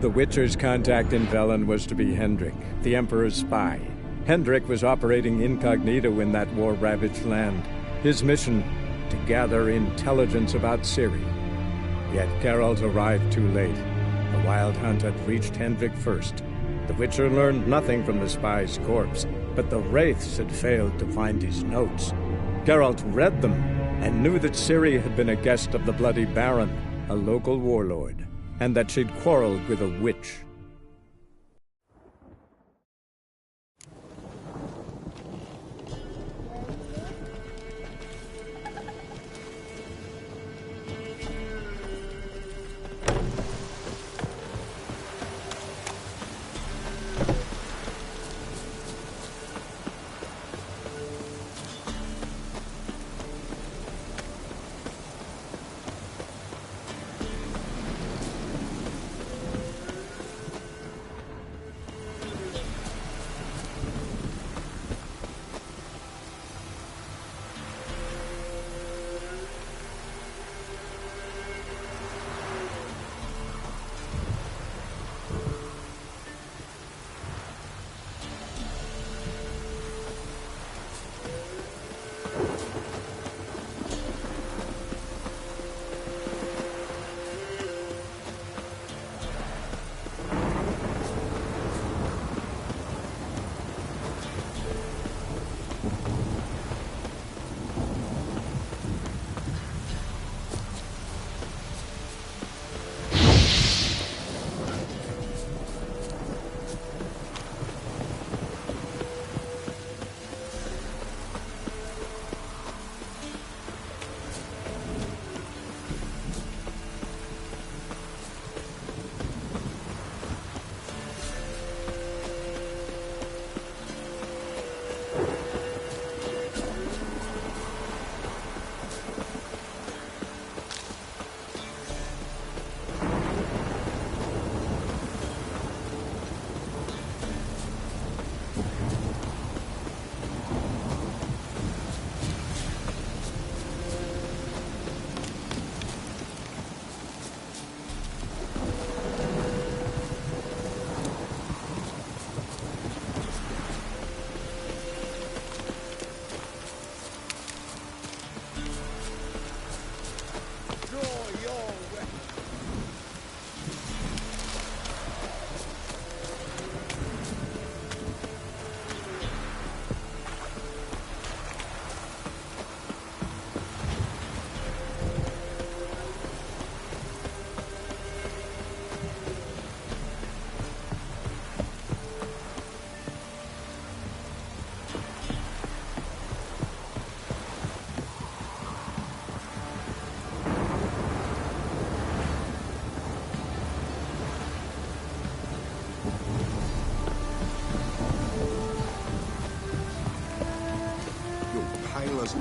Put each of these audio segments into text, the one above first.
The Witcher's contact in Velen was to be Hendrik, the Emperor's spy. Hendrik was operating incognito in that war-ravaged land. His mission, to gather intelligence about Ciri. Yet Geralt arrived too late. The Wild Hunt had reached Hendrik first. The Witcher learned nothing from the spy's corpse, but the Wraiths had failed to find his notes. Geralt read them, and knew that Ciri had been a guest of the Bloody Baron, a local warlord, and that she'd quarreled with a witch.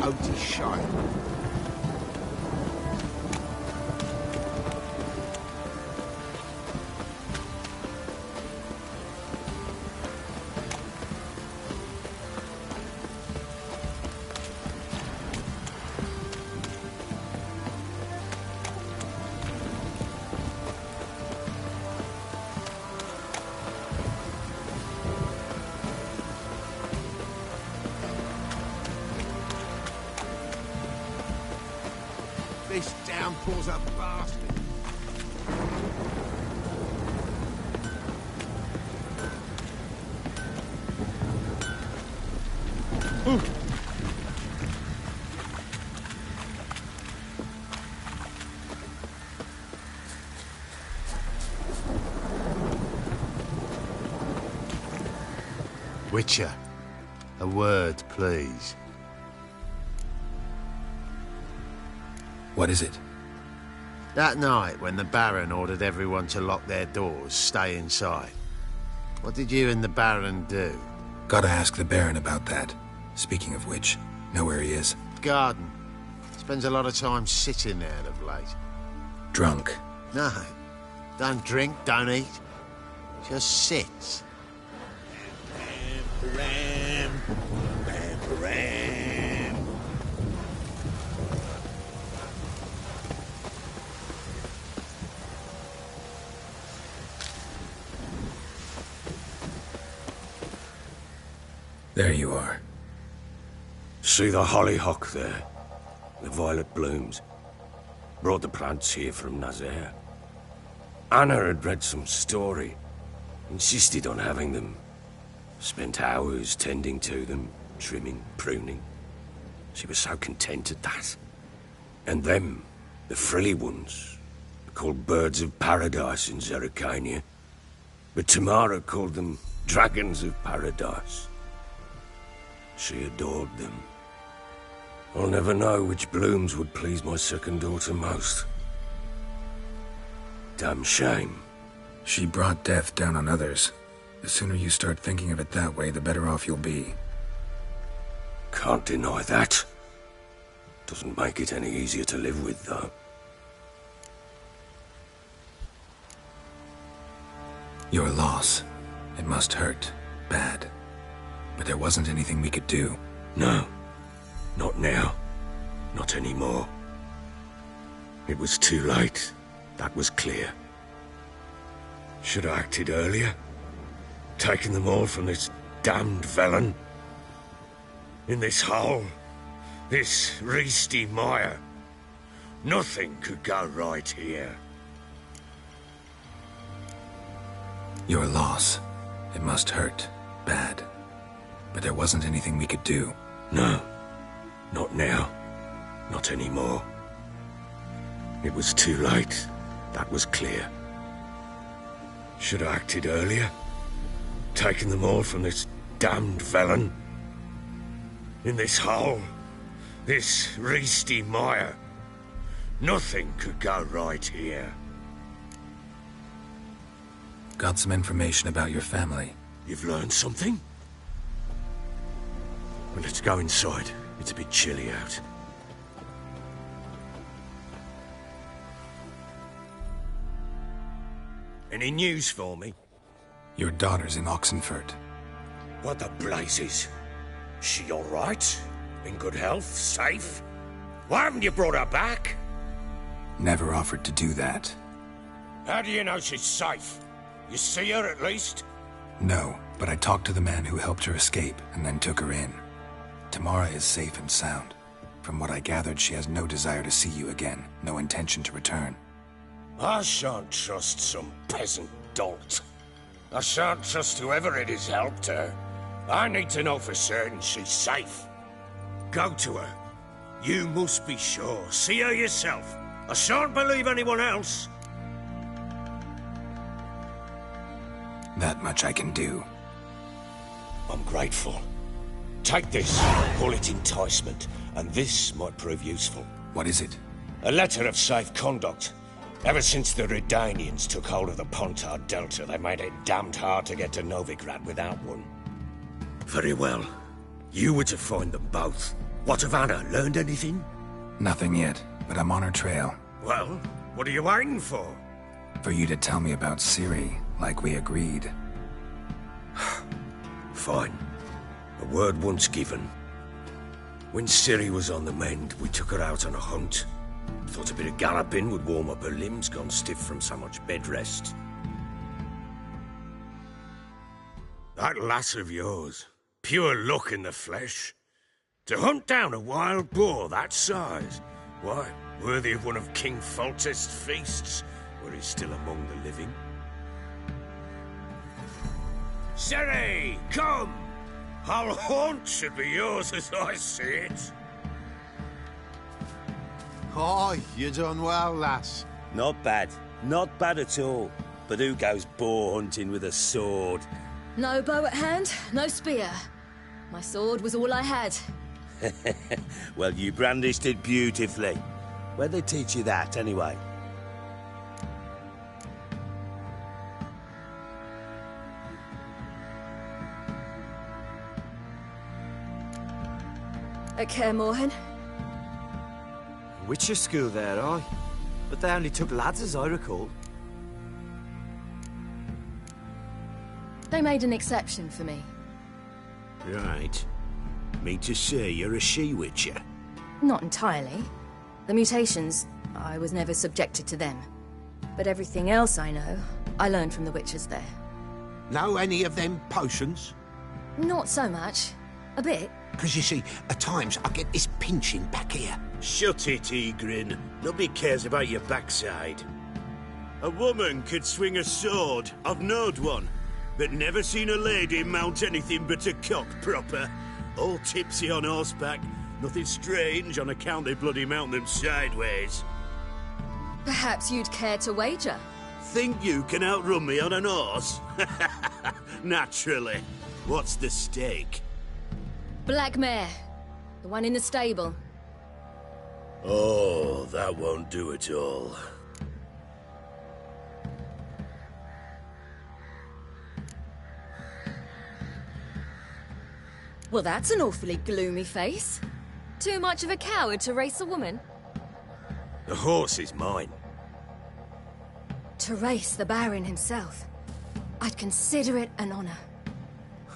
Out to shine. This downpour's a bastard. Witcher, a word, please. What is it? That night when the Baron ordered everyone to lock their doors, stay inside. What did you and the Baron do? Gotta ask the Baron about that. Speaking of which, know where he is? Garden. Spends a lot of time sitting there of late. Drunk. No. Don't drink, don't eat. Just sits. There you are. See the hollyhock there? The violet blooms. Brought the plants here from Nazaire. Anna had read some story. Insisted on having them. Spent hours tending to them, trimming, pruning. She was so content at that. And them, the frilly ones, called birds of paradise in Zerrikania. But Tamara called them dragons of paradise. She adored them. I'll never know which blooms would please my second daughter most. Damn shame. She brought death down on others. The sooner you start thinking of it that way, the better off you'll be. Can't deny that. Doesn't make it any easier to live with, though. Your loss. It must hurt. Bad. But there wasn't anything we could do. No. Not now. Not anymore. It was too late. That was clear. Should have acted earlier. Taken them all from this damned Velen. In this hole. This reesty mire. Nothing could go right here. Your loss. It must hurt. Bad. But there wasn't anything we could do. No. Not now. Not anymore. It was too late. That was clear. Should have acted earlier. Taken them all from this damned Velen. In this hole. This reesty mire. Nothing could go right here. Got some information about your family. You've learned something? Well, let's go inside. It's a bit chilly out. Any news for me? Your daughter's in Oxenfurt. What the blazes? She all right? In good health? Safe? Why haven't you brought her back? Never offered to do that. How do you know she's safe? You see her at least? No, but I talked to the man who helped her escape and then took her in. Tamara is safe and sound. From what I gathered, she has no desire to see you again, no intention to return. I shan't trust some peasant dolt. I shan't trust whoever it is helped her. I need to know for certain she's safe. Go to her. You must be sure. See her yourself. I shan't believe anyone else. That much I can do. I'm grateful. Take this, call it enticement, and this might prove useful. What is it? A letter of safe conduct. Ever since the Redanians took hold of the Pontard Delta, they made it damned hard to get to Novigrad without one. Very well. You were to find them both. What of Anna? Learned anything? Nothing yet, but I'm on her trail. Well, what are you waiting for? For you to tell me about Ciri, like we agreed. Fine. A word once given. When Ciri was on the mend, we took her out on a hunt. Thought a bit of galloping would warm up her limbs, gone stiff from so much bed rest. That lass of yours, pure luck in the flesh. To hunt down a wild boar that size, why, worthy of one of King Foltest's feasts, where he's still among the living. Ciri, come! Our haunt should be yours as I see it. Oh, you done well, lass. Not bad. Not bad at all. But who goes boar hunting with a sword? No bow at hand, no spear. My sword was all I had. Well, you brandished it beautifully. Where'd they teach you that, anyway? At Kaer Morhen. Witcher school there, aye. But they only took lads, as I recall. They made an exception for me. Right. Mean to say you're a she-witcher? Not entirely. The mutations, I was never subjected to them. But everything else I know, I learned from the witchers there. Know any of them potions? Not so much. A bit? Because you see, at times I get this pinching back here. Shut it, Egrin. Nobody cares about your backside. A woman could swing a sword. I've knowed one. But never seen a lady mount anything but a cock proper. All tipsy on horseback. Nothing strange on account they bloody mount them sideways. Perhaps you'd care to wager? Think you can outrun me on an horse? Naturally. What's the stake? Black mare. The one in the stable. Oh, that won't do at all. Well, that's an awfully gloomy face. Too much of a coward to race a woman? The horse is mine. To race the Baron himself. I'd consider it an honor.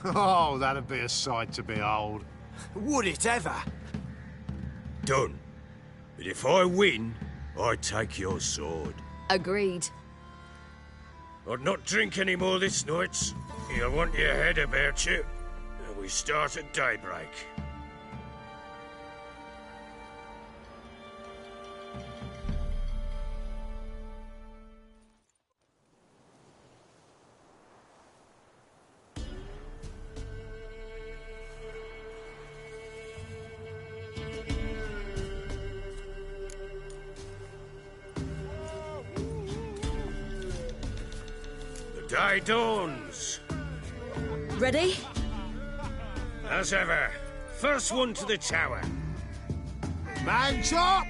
Oh, that'd be a sight to behold. Would it ever? Done. But if I win, I take your sword. Agreed. I'd not drink any more this night. You'll want your head about you. And we start at daybreak. Day dawns. Ready? As ever, first one to the tower. Man chop!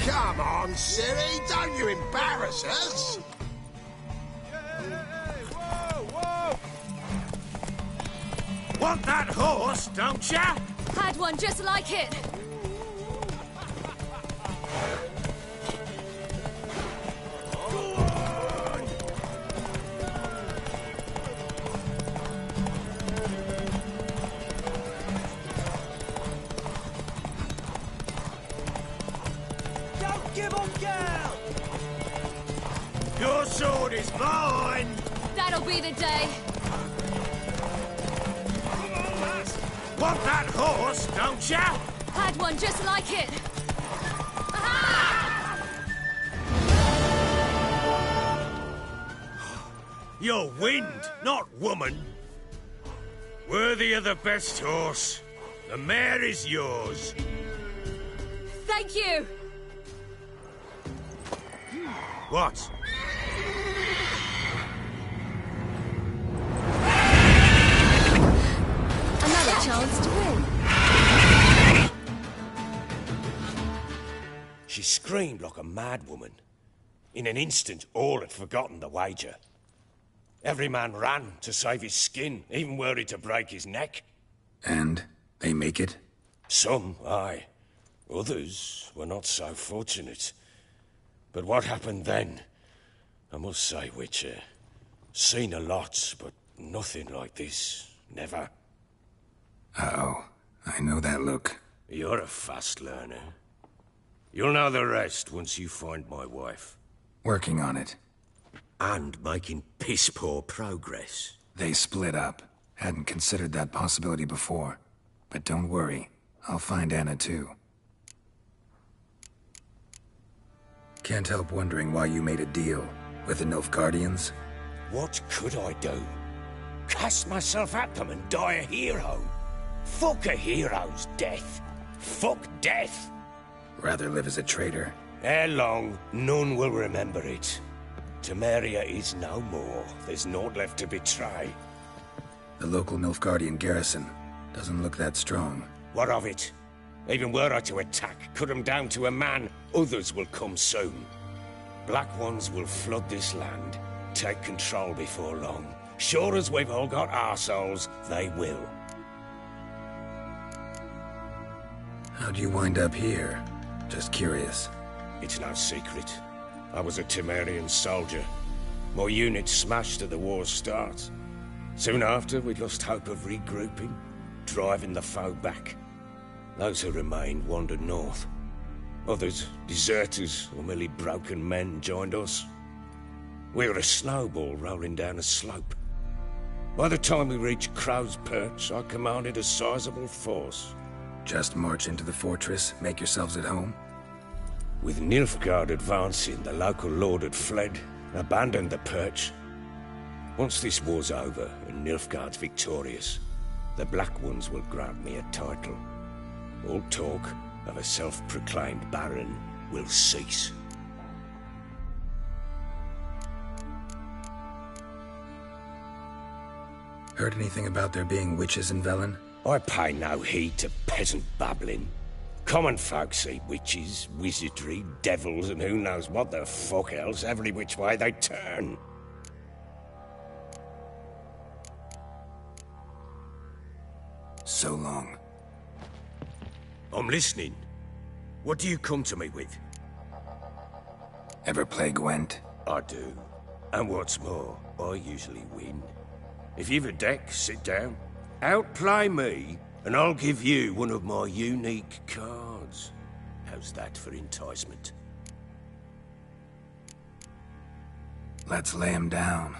Come on, Siri, don't you embarrass us! Want that horse, don't ya? Had one just like it. Your sword is mine! That'll be the day. Want that horse, don't ya? Had one just like it. You're wind, not woman. Worthy of the best horse. The mare is yours. Thank you. What? Another chance to win. She screamed like a mad woman. In an instant, all had forgotten the wager. Every man ran to save his skin, even worried to break his neck. And they make it? Some, aye. Others were not so fortunate. But what happened then? I must say, Witcher, seen a lot, but nothing like this. Never. Uh-oh. I know that look. You're a fast learner. You'll know the rest once you find my wife. Working on it. And making piss-poor progress. They split up. Hadn't considered that possibility before. But don't worry. I'll find Anna too. Can't help wondering why you made a deal with the Nilfgaardians. What could I do? Cast myself at them and die a hero? Fuck a hero's death. Fuck death. Rather live as a traitor. Ere long, none will remember it. Temeria is no more. There's naught left to betray. The local Nilfgaardian garrison doesn't look that strong. What of it? Even were I to attack, cut them down to a man, others will come soon. Black ones will flood this land, take control before long. Sure as we've all got arseholes, they will. How'd you wind up here? Just curious. It's no secret. I was a Temerian soldier. My unit smashed at the war's start. Soon after, we lost hope of regrouping, driving the foe back. Those who remained wandered north. Others, deserters or merely broken men, joined us. We were a snowball rolling down a slope. By the time we reached Crow's Perch, I commanded a sizable force. Just march into the fortress, make yourselves at home? With Nilfgaard advancing, the local lord had fled, abandoned the perch. Once this war's over and Nilfgaard's victorious, the Black Ones will grant me a title. All talk of a self-proclaimed baron will cease. Heard anything about there being witches in Velen? I pay no heed to peasant babbling. Common folk see witches, wizardry, devils, and who knows what the fuck else every which way they turn. So long. I'm listening. What do you come to me with? Ever play Gwent? I do. And what's more, I usually win. If you've a deck, sit down. Outplay me, and I'll give you one of my unique cards. How's that for enticement? Let's lay him down.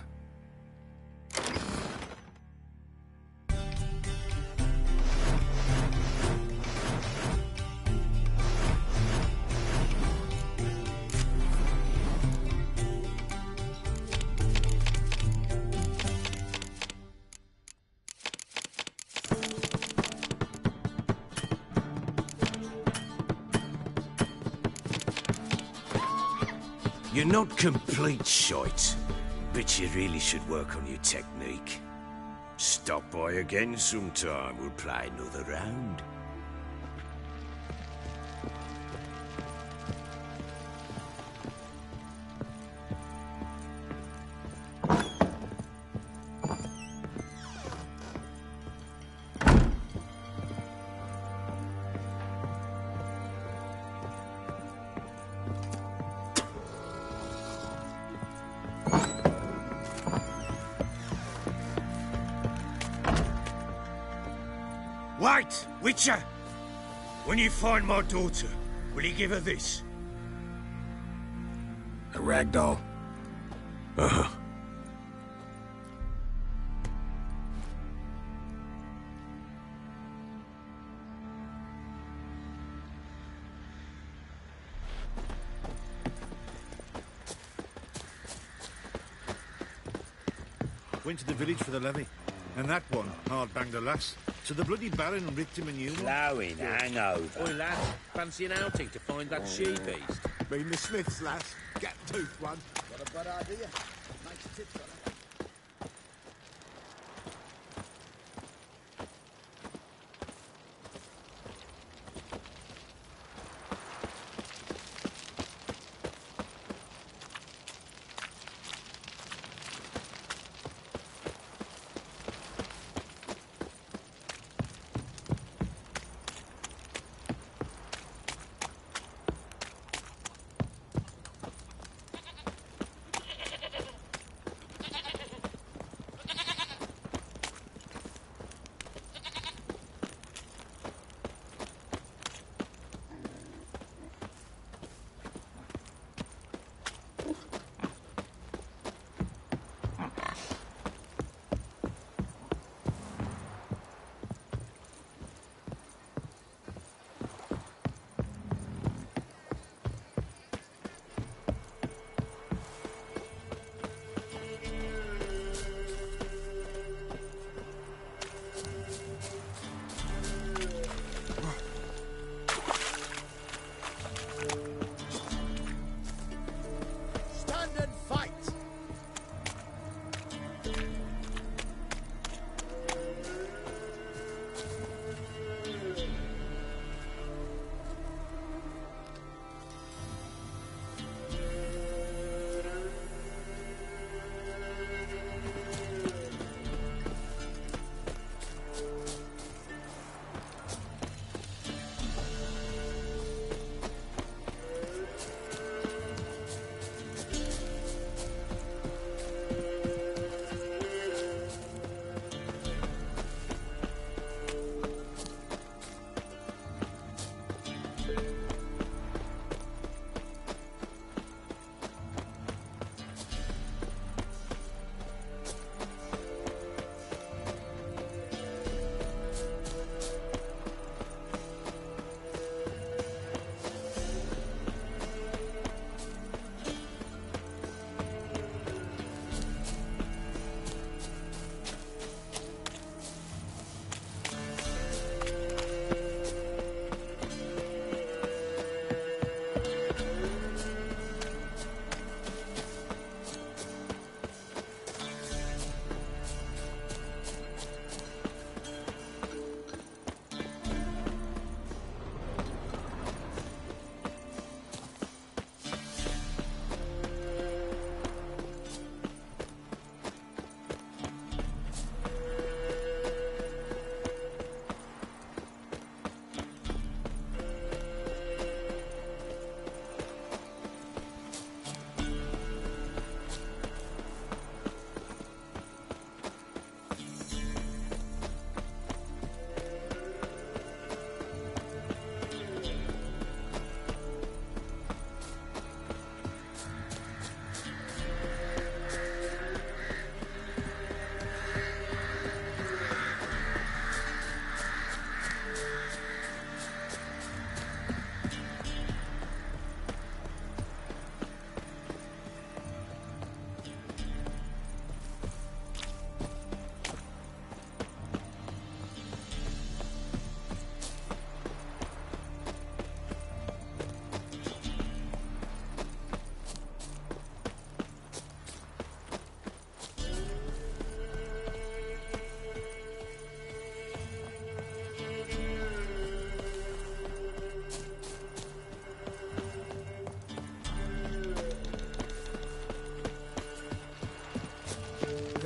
You're not complete shite, but you really should work on your technique. Stop by again sometime, we'll play another round. Wait, Witcher! When you find my daughter, will you give her this? A ragdoll. Uh-huh. Went to the village for the levy. And that one hard banged a lass. So the bloody Baron ripped him a new one. Blowing hangover. Oi, lad, fancy an outing to find that she-beast? Mean the Smiths, lass. Gap-toothed one. Got a bad idea. Makes tips on it.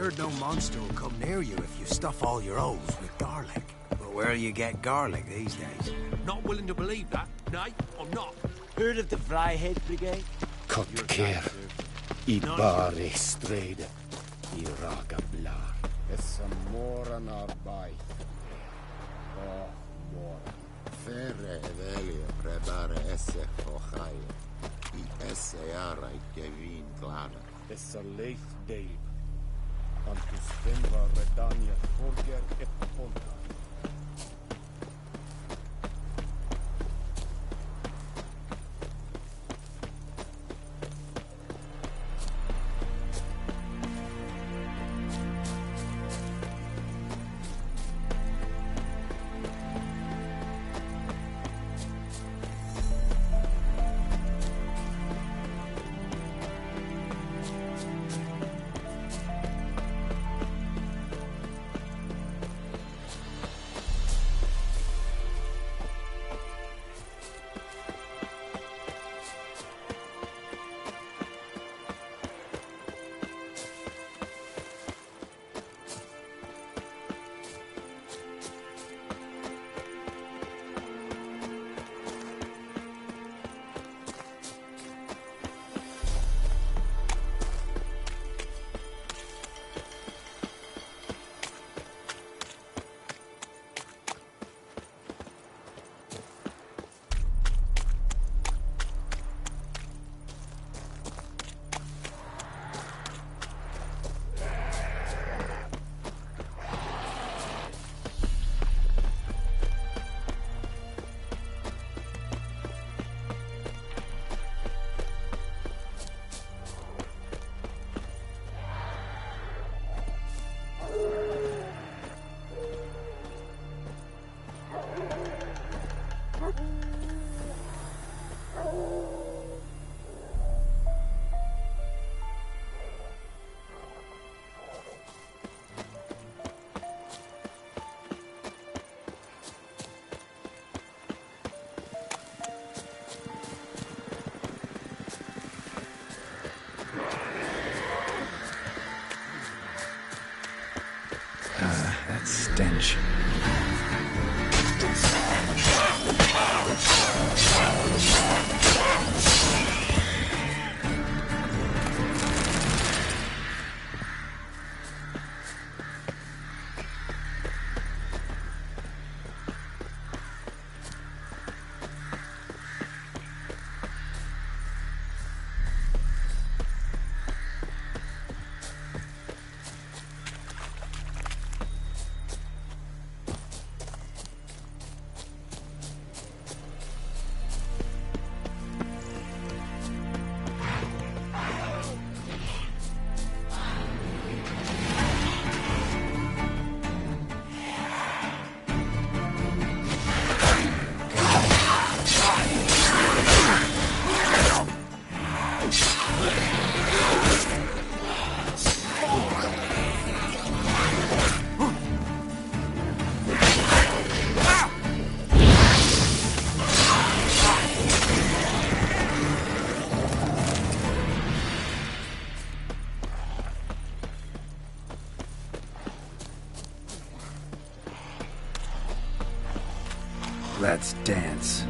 heard no monster will come near you if you stuff all your holes with garlic. But where do you get garlic these days? Not willing to believe that. Nay, I'm not. Heard of the Flyhead Brigade? Cut care. I bare strede. I raga blar. Essa moran arbeit. Oh, moran. Ferre evelio prebare esse hochaio. I esse ara I gevin clara. Essa leith deib. Antus venva redania forger et ponta. That stench. Let's dance.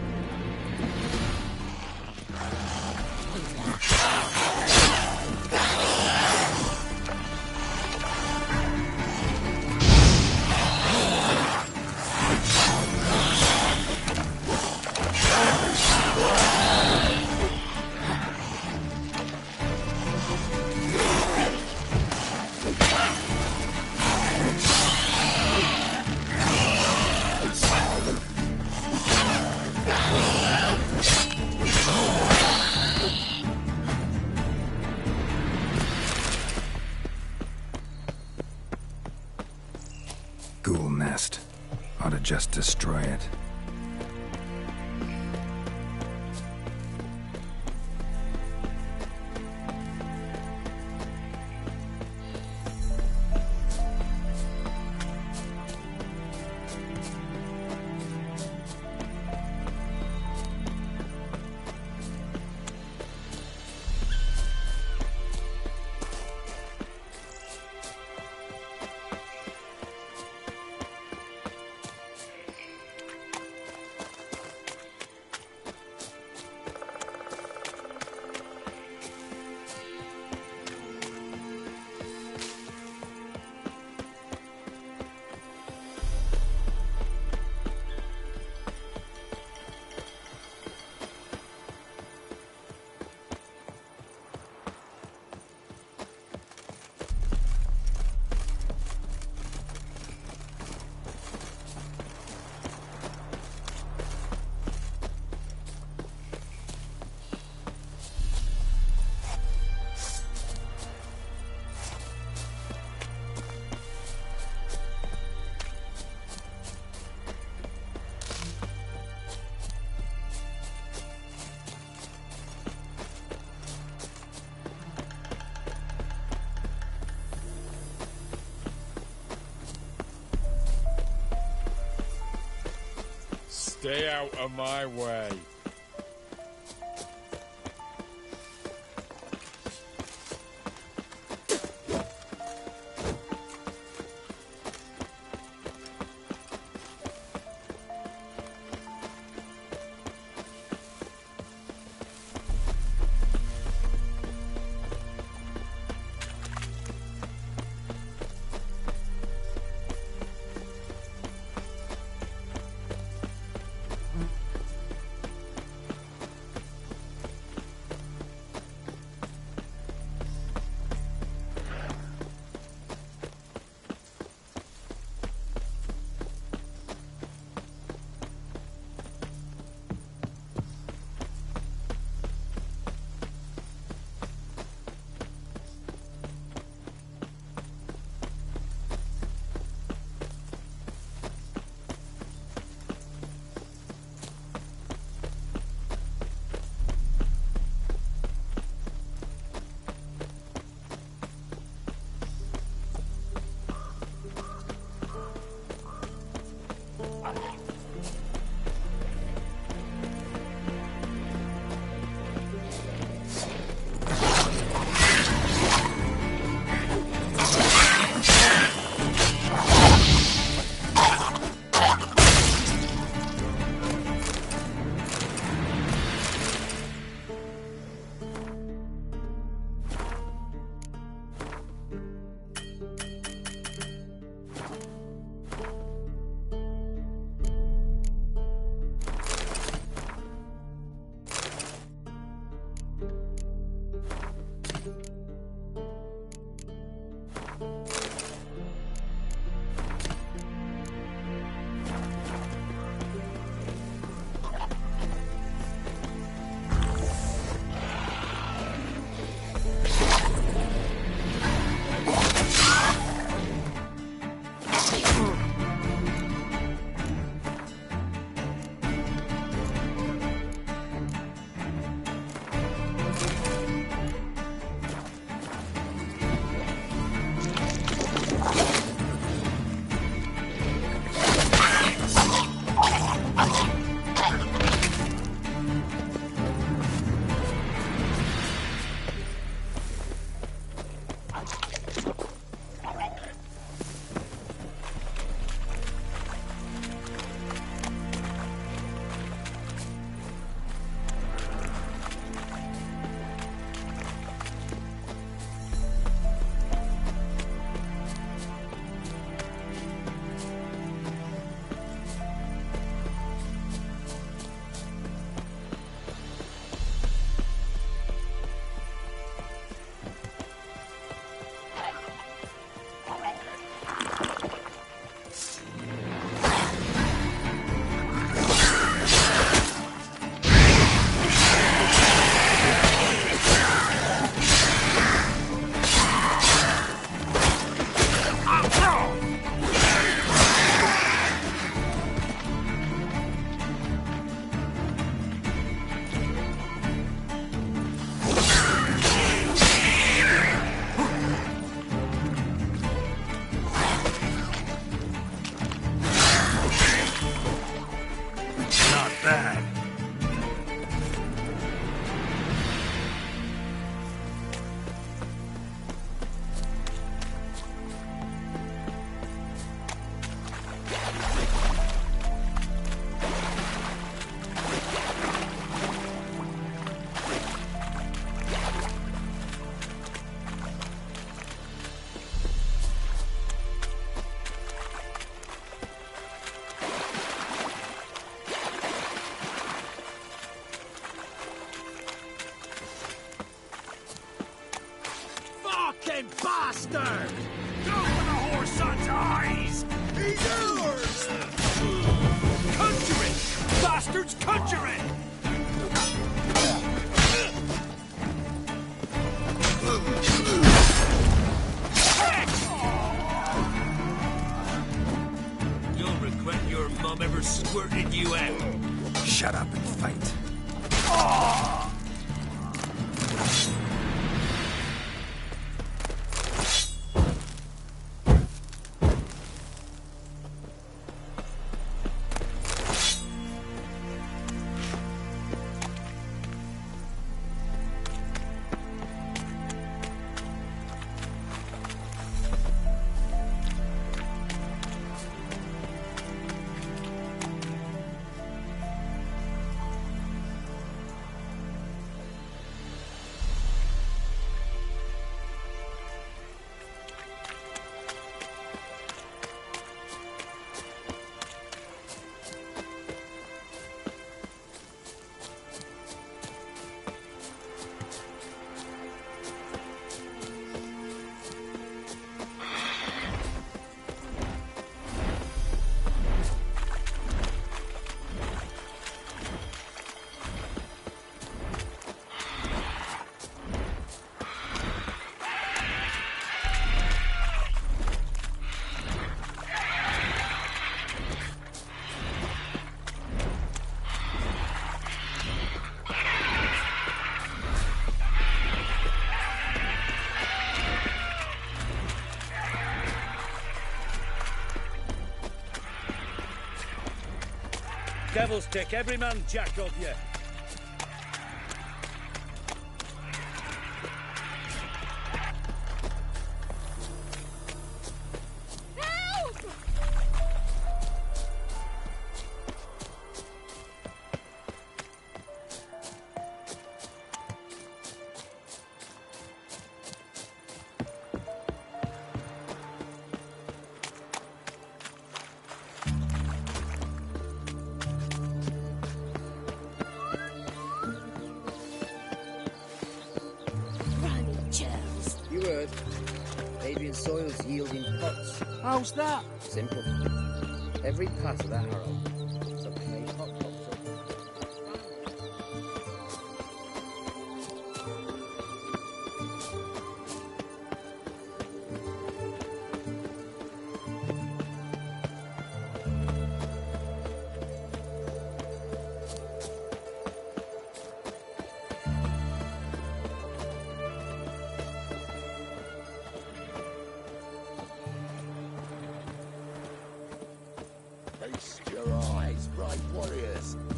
Ghoul nest. Ought to just destroy it. Stay out of my way. Fucking bastard! Go for the whore son's eyes! He's yours! Conjure it! Bastards, conjure it! You'll regret your mom ever squirted you out. Shut up and fight. Devil's take every man jack of you. Soils yielding pots. How's that? Simple. Every part of that harrow, some clay pot pops up.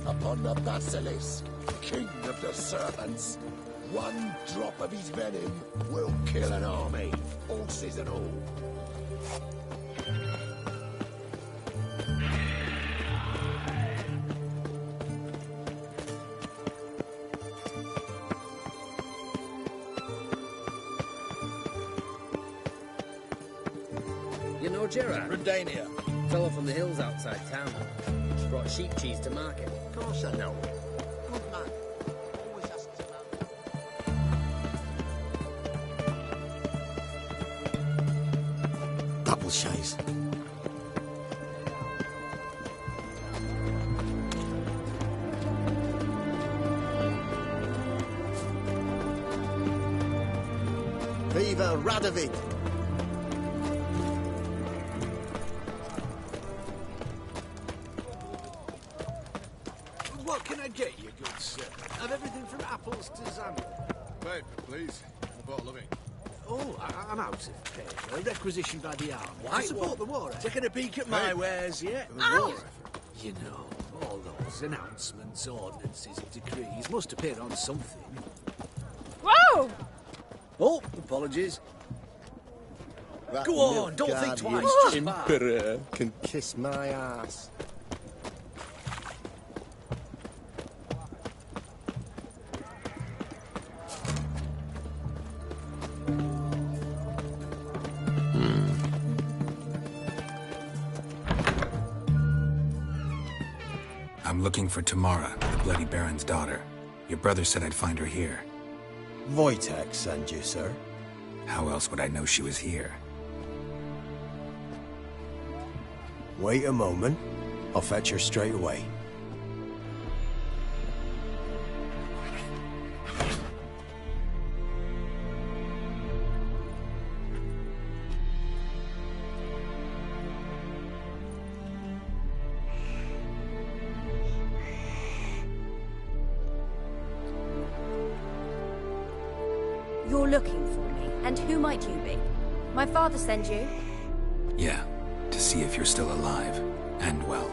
Upon the basilisk, king of the serpents. One drop of his venom will kill an army, horses and all. You know Gerard? Redania. Fellow from the hills outside town. Brought sheep cheese to market. Of course I know. Good man. Always asks about Double shays. Viva Radovid! What can I get you, good sir? Have everything from apples to salmon. Paper, please. A bottle of ink. Oh, I'm out of paper. Requisitioned by the army. Why? To support the war effort. Taking a peek at my wares yet? The war effort. You know, all those announcements, ordinances, and decrees must appear on something. Whoa! Oh, apologies. That Go on, milk don't think guardian twice. Just Emperor can kiss my ass. I'm looking for Tamara, the Bloody Baron's daughter. Your brother said I'd find her here. Wojtek sent you, sir. How else would I know she was here? Wait a moment. I'll fetch her straight away. You're looking for me, and who might you be? My father sent you? Yeah, to see if you're still alive. And well.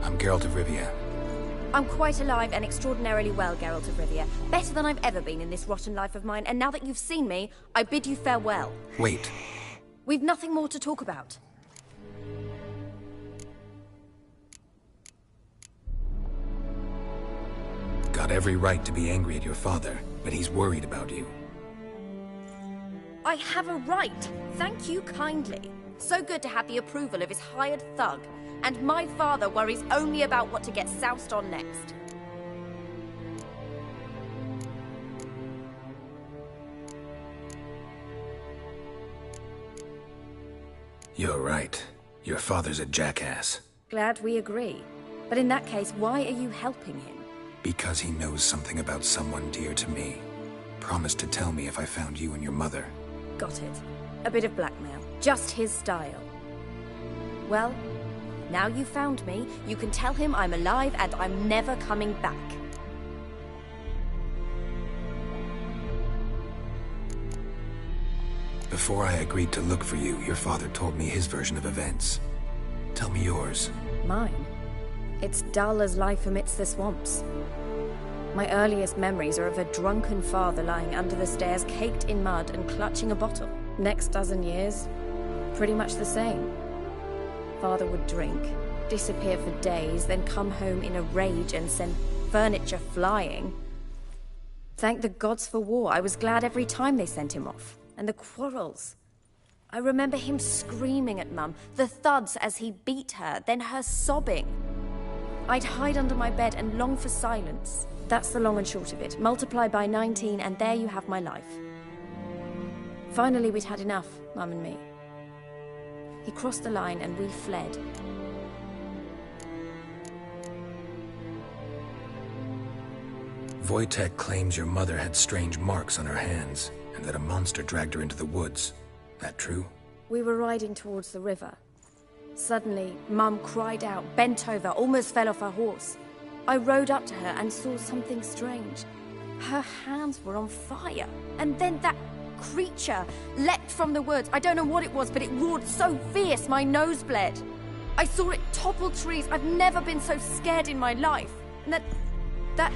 I'm Geralt of Rivia. I'm quite alive and extraordinarily well, Geralt of Rivia. Better than I've ever been in this rotten life of mine, and now that you've seen me, I bid you farewell. Wait. We've nothing more to talk about. Got every right to be angry at your father, but he's worried about you. I have a right. Thank you kindly. So good to have the approval of his hired thug. And my father worries only about what to get soused on next. You're right. Your father's a jackass. Glad we agree. But in that case, why are you helping him? Because he knows something about someone dear to me. Promised to tell me if I found you and your mother. Got it. A bit of blackmail. Just his style. Well, now you found me, you can tell him I'm alive and I'm never coming back. Before I agreed to look for you, your father told me his version of events. Tell me yours. Mine? It's dull as life amidst the swamps. My earliest memories are of a drunken father lying under the stairs, caked in mud and clutching a bottle. Next dozen years, pretty much the same. Father would drink, disappear for days, then come home in a rage and send furniture flying. Thank the gods for war. I was glad every time they sent him off. And the quarrels. I remember him screaming at Mum, the thuds as he beat her, then her sobbing. I'd hide under my bed and long for silence. That's the long and short of it. Multiply by 19 and there you have my life. Finally, we'd had enough, Mum and me. He crossed the line and we fled. Wojtek claims your mother had strange marks on her hands, and that a monster dragged her into the woods. That true? We were riding towards the river. Suddenly, Mum cried out, bent over, almost fell off her horse. I rode up to her and saw something strange. Her hands were on fire. And then that creature leapt from the woods. I don't know what it was, but it roared so fierce my nose bled. I saw it topple trees. I've never been so scared in my life. And that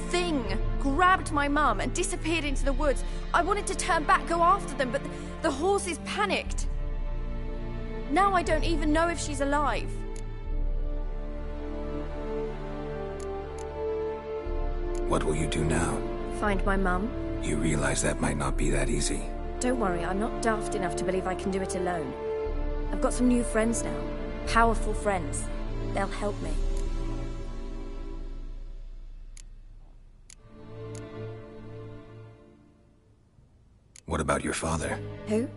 thing grabbed my mum and disappeared into the woods. I wanted to turn back, go after them, but the horses panicked. Now I don't even know if she's alive. What will you do now? Find my mum. You realize that might not be that easy. Don't worry, I'm not daft enough to believe I can do it alone. I've got some new friends now. Powerful friends. They'll help me. What about your father? Who?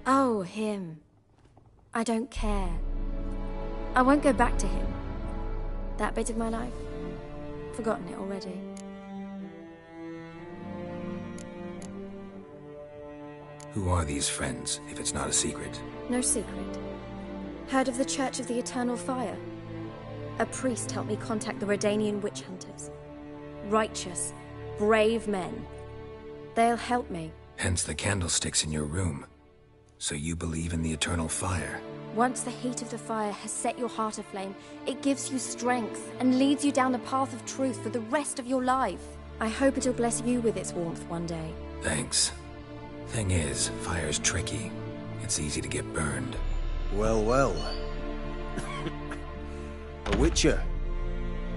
Oh, him. I don't care. I won't go back to him. That bit of my life? Forgotten it already. Who are these friends, if it's not a secret? No secret. Heard of the Church of the Eternal Fire? A priest helped me contact the Redanian witch hunters. Righteous, brave men. They'll help me. Hence the candlesticks in your room. So you believe in the eternal fire? Once the heat of the fire has set your heart aflame, it gives you strength and leads you down the path of truth for the rest of your life. I hope it'll bless you with its warmth one day. Thanks. Thing is, fire's tricky. It's easy to get burned. Well, well. A witcher.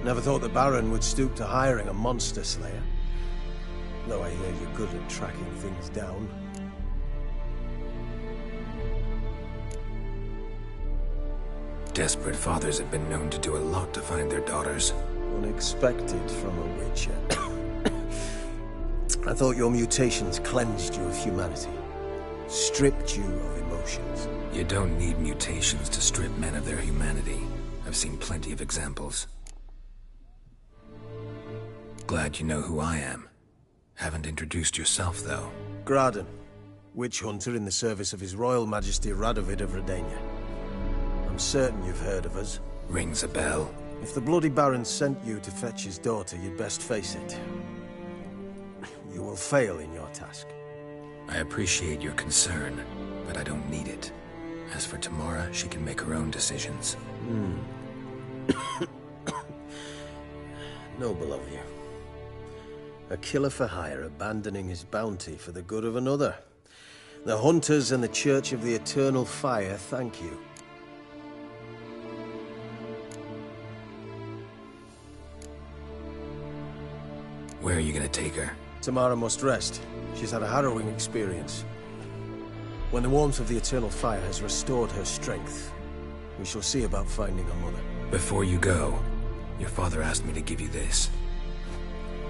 Never thought the Baron would stoop to hiring a monster slayer. Though I hear you're good at tracking things down. Desperate fathers have been known to do a lot to find their daughters. Unexpected from a witcher. I thought your mutations cleansed you of humanity. Stripped you of emotions. You don't need mutations to strip men of their humanity. I've seen plenty of examples. Glad you know who I am. Haven't introduced yourself, though. Graden, witch hunter in the service of His Royal Majesty Radovid of Redania. I'm certain you've heard of us. Rings a bell. If the Bloody Baron sent you to fetch his daughter, you'd best face it. You will fail in your task. I appreciate your concern, but I don't need it. As for Tamara, she can make her own decisions. Noble of you. A killer for hire abandoning his bounty for the good of another. The Hunters and the Church of the Eternal Fire thank you. Where are you gonna take her? Tamara must rest. She's had a harrowing experience. When the warmth of the Eternal Fire has restored her strength, we shall see about finding her mother. Before you go, your father asked me to give you this.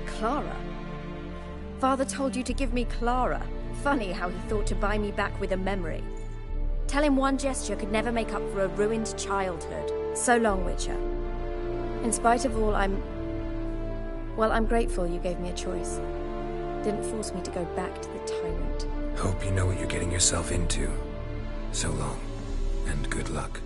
Clara? Father told you to give me Clara. Funny how he thought to buy me back with a memory. Tell him one gesture could never make up for a ruined childhood. So long, Witcher. In spite of all, I'm grateful you gave me a choice. Didn't force me to go back to the tyrant. Hope you know what you're getting yourself into. So long, and good luck.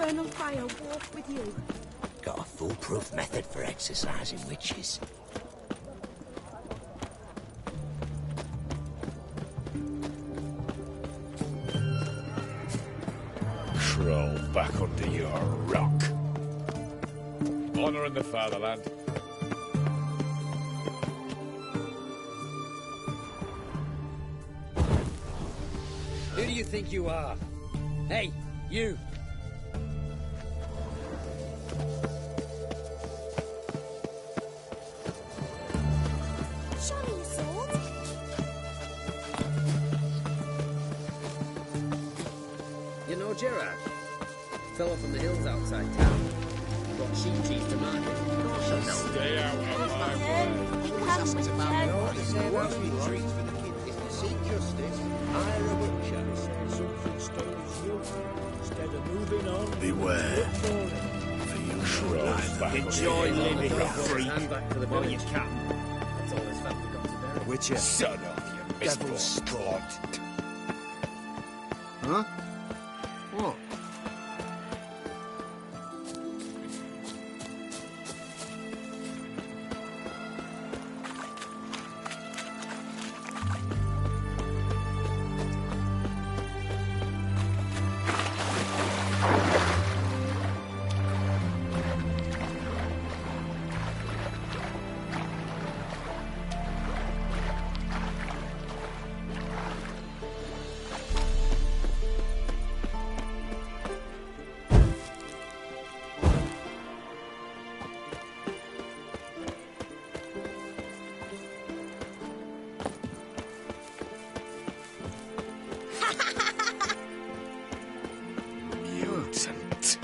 eternal fire walk with you. Got a foolproof method for exercising witches. Crawl back under your rock. Honor in the fatherland. Who do you think you are? Hey, you! Show me your sword. You know Gerard? Fella from the hills outside town. Brought sheep cheese to market. Stay out of my way. No, to say that's retreat for the kid is to seek justice, hire a butcher. Something stones you. Instead of moving on. Beware. Enjoy living, freak. Hand back to the Well, village. you can. That's all his family got to bury. Witcher. Son of you, Devil's spawn. Huh? What? Mutant.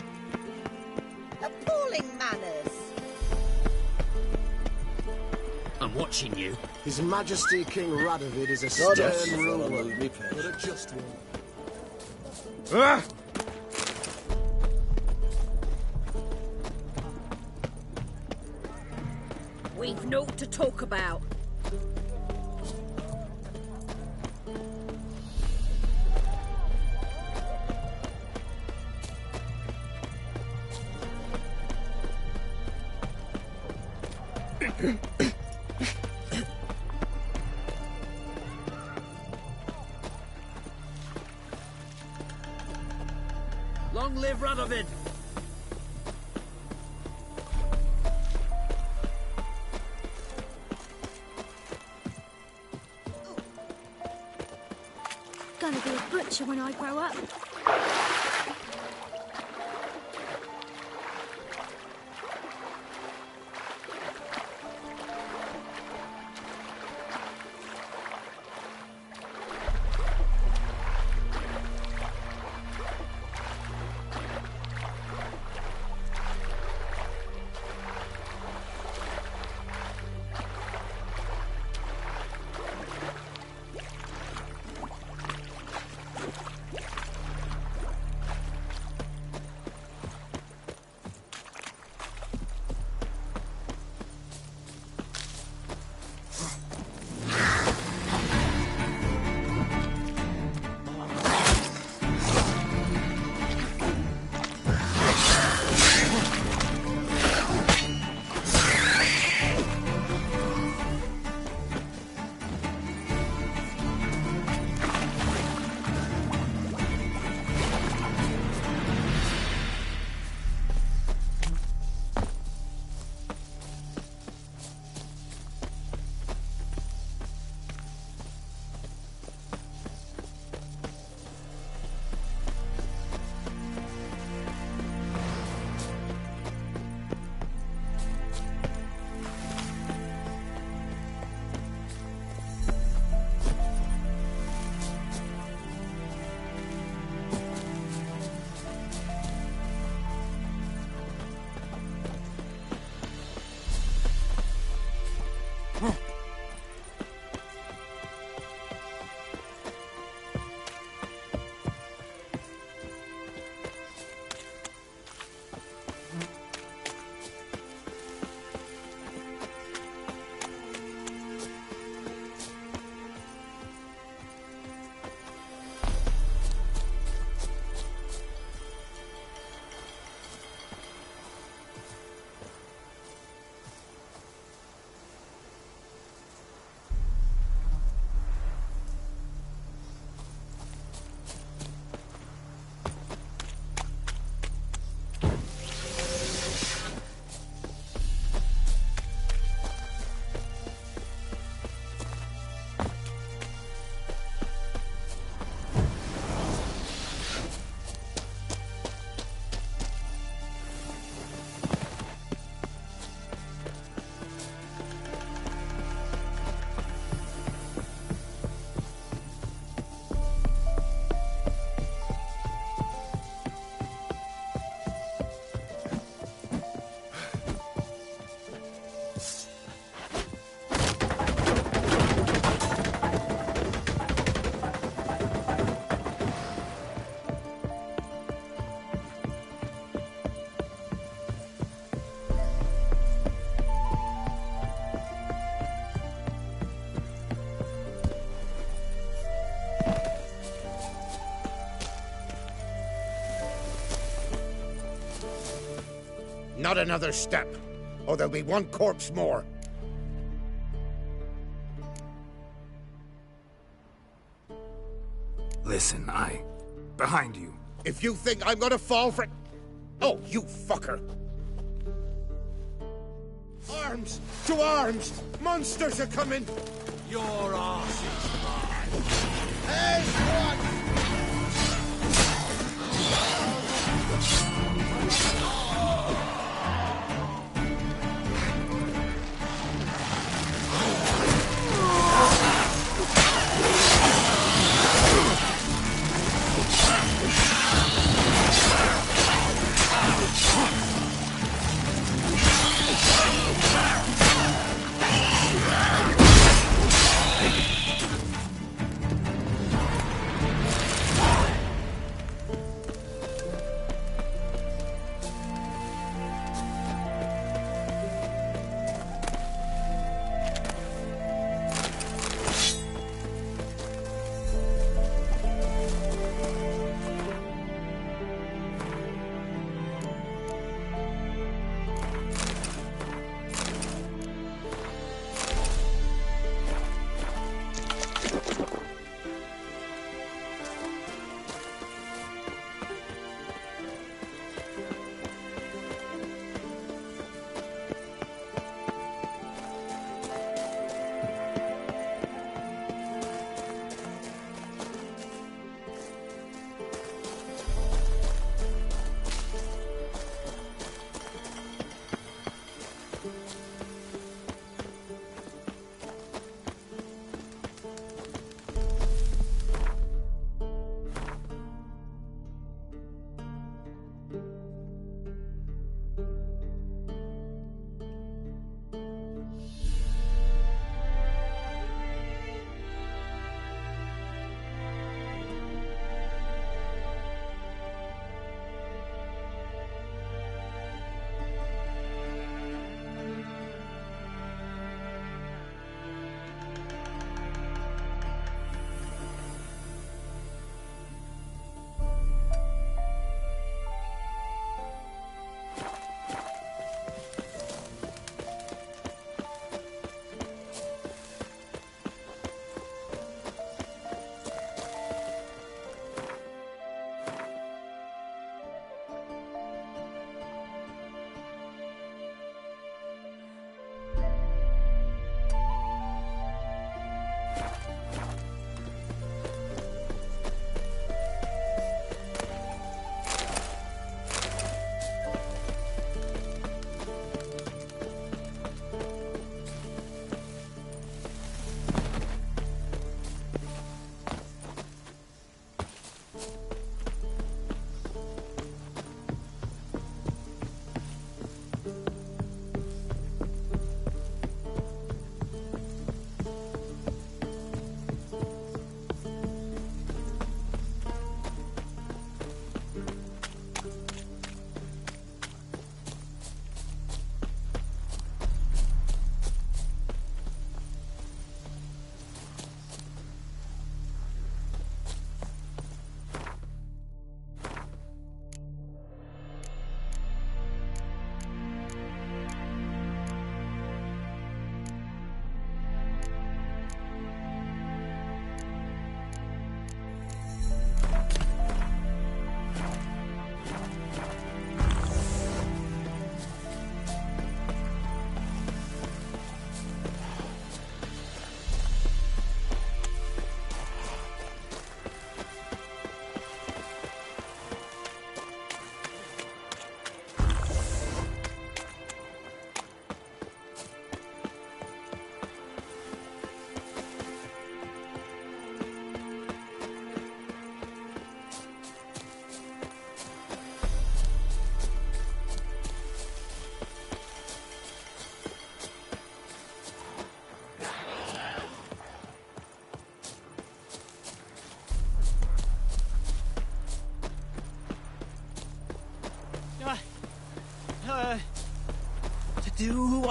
Appalling manners. I'm watching you. His Majesty King Radovid is a Goddess, stern ruler, will be patient. but a just one. Ah! We've naught to talk about. Long live Radovid! Gonna be a butcher when I grow up. Not another step, or there'll be one corpse more. Listen, behind you. If you think I'm gonna fall for... Oh, you fucker! Arms! To arms! Monsters are coming! Your arse is mine. Hey, what?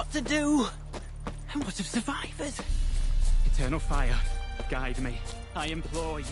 What to do? And what of survivors? Eternal fire, guide me. I implore you.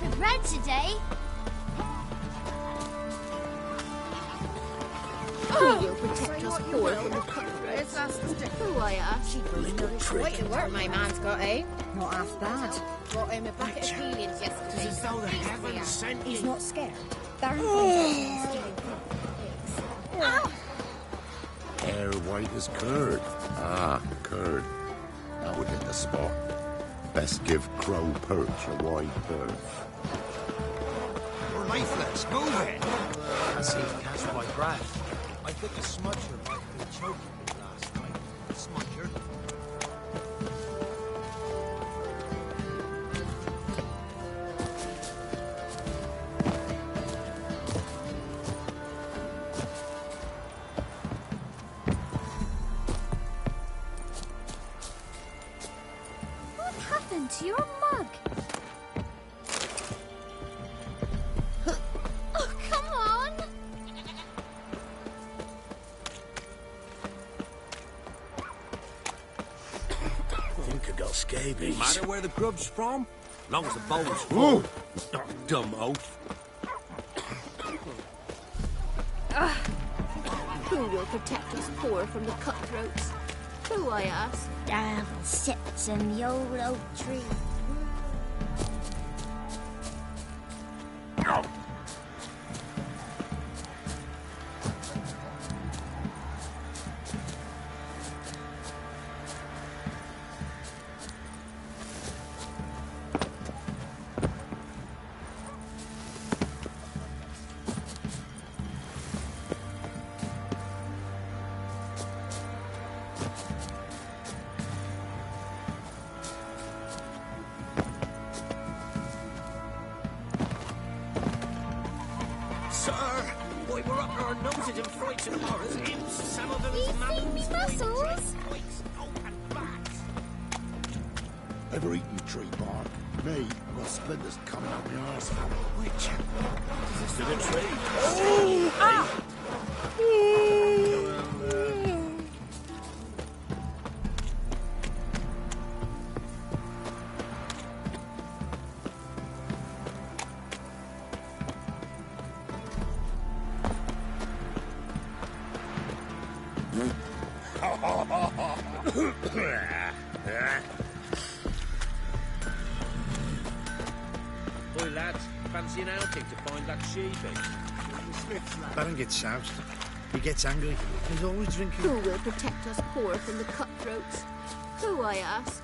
loaf of bread today. Oh, you'll protect us poor from the cutthroats. Who I ask? Quite the work my man's got, eh? Not half bad. Brought him a bucket of peelings yesterday. As though the heavens sent He's you. not scared. Darren finds stealing pigs. Hair white as curd. Ah, curd. That would hit the spot. Best give Crow Perch a wide berth. You're lifeless. Move it. I see you catch my breath. I think the smudger might have been choking me last night. Smudger? What happened to your mug? Oh, come on! I think I got scabies. Matter where the grub's from? Long as the bowl's Ooh. full. Oh, dumb oaf. Who will protect us poor from the cutthroats? Who I ask? Dad sits in the old oak tree. Sir, boy, we're up to our noses in frights and horrors. Imps, Samovans, mammals, muscles? quakes, and bats. Ever eaten tree bark? Me, I've got splinters coming up my arse. Which? Is this the tree? Oh! Ah! Boy, lads, fancy an outing to find that sheepy? Baron gets soused. He gets angry. He's always drinking. Who will protect us poor from the cutthroats? Who I ask?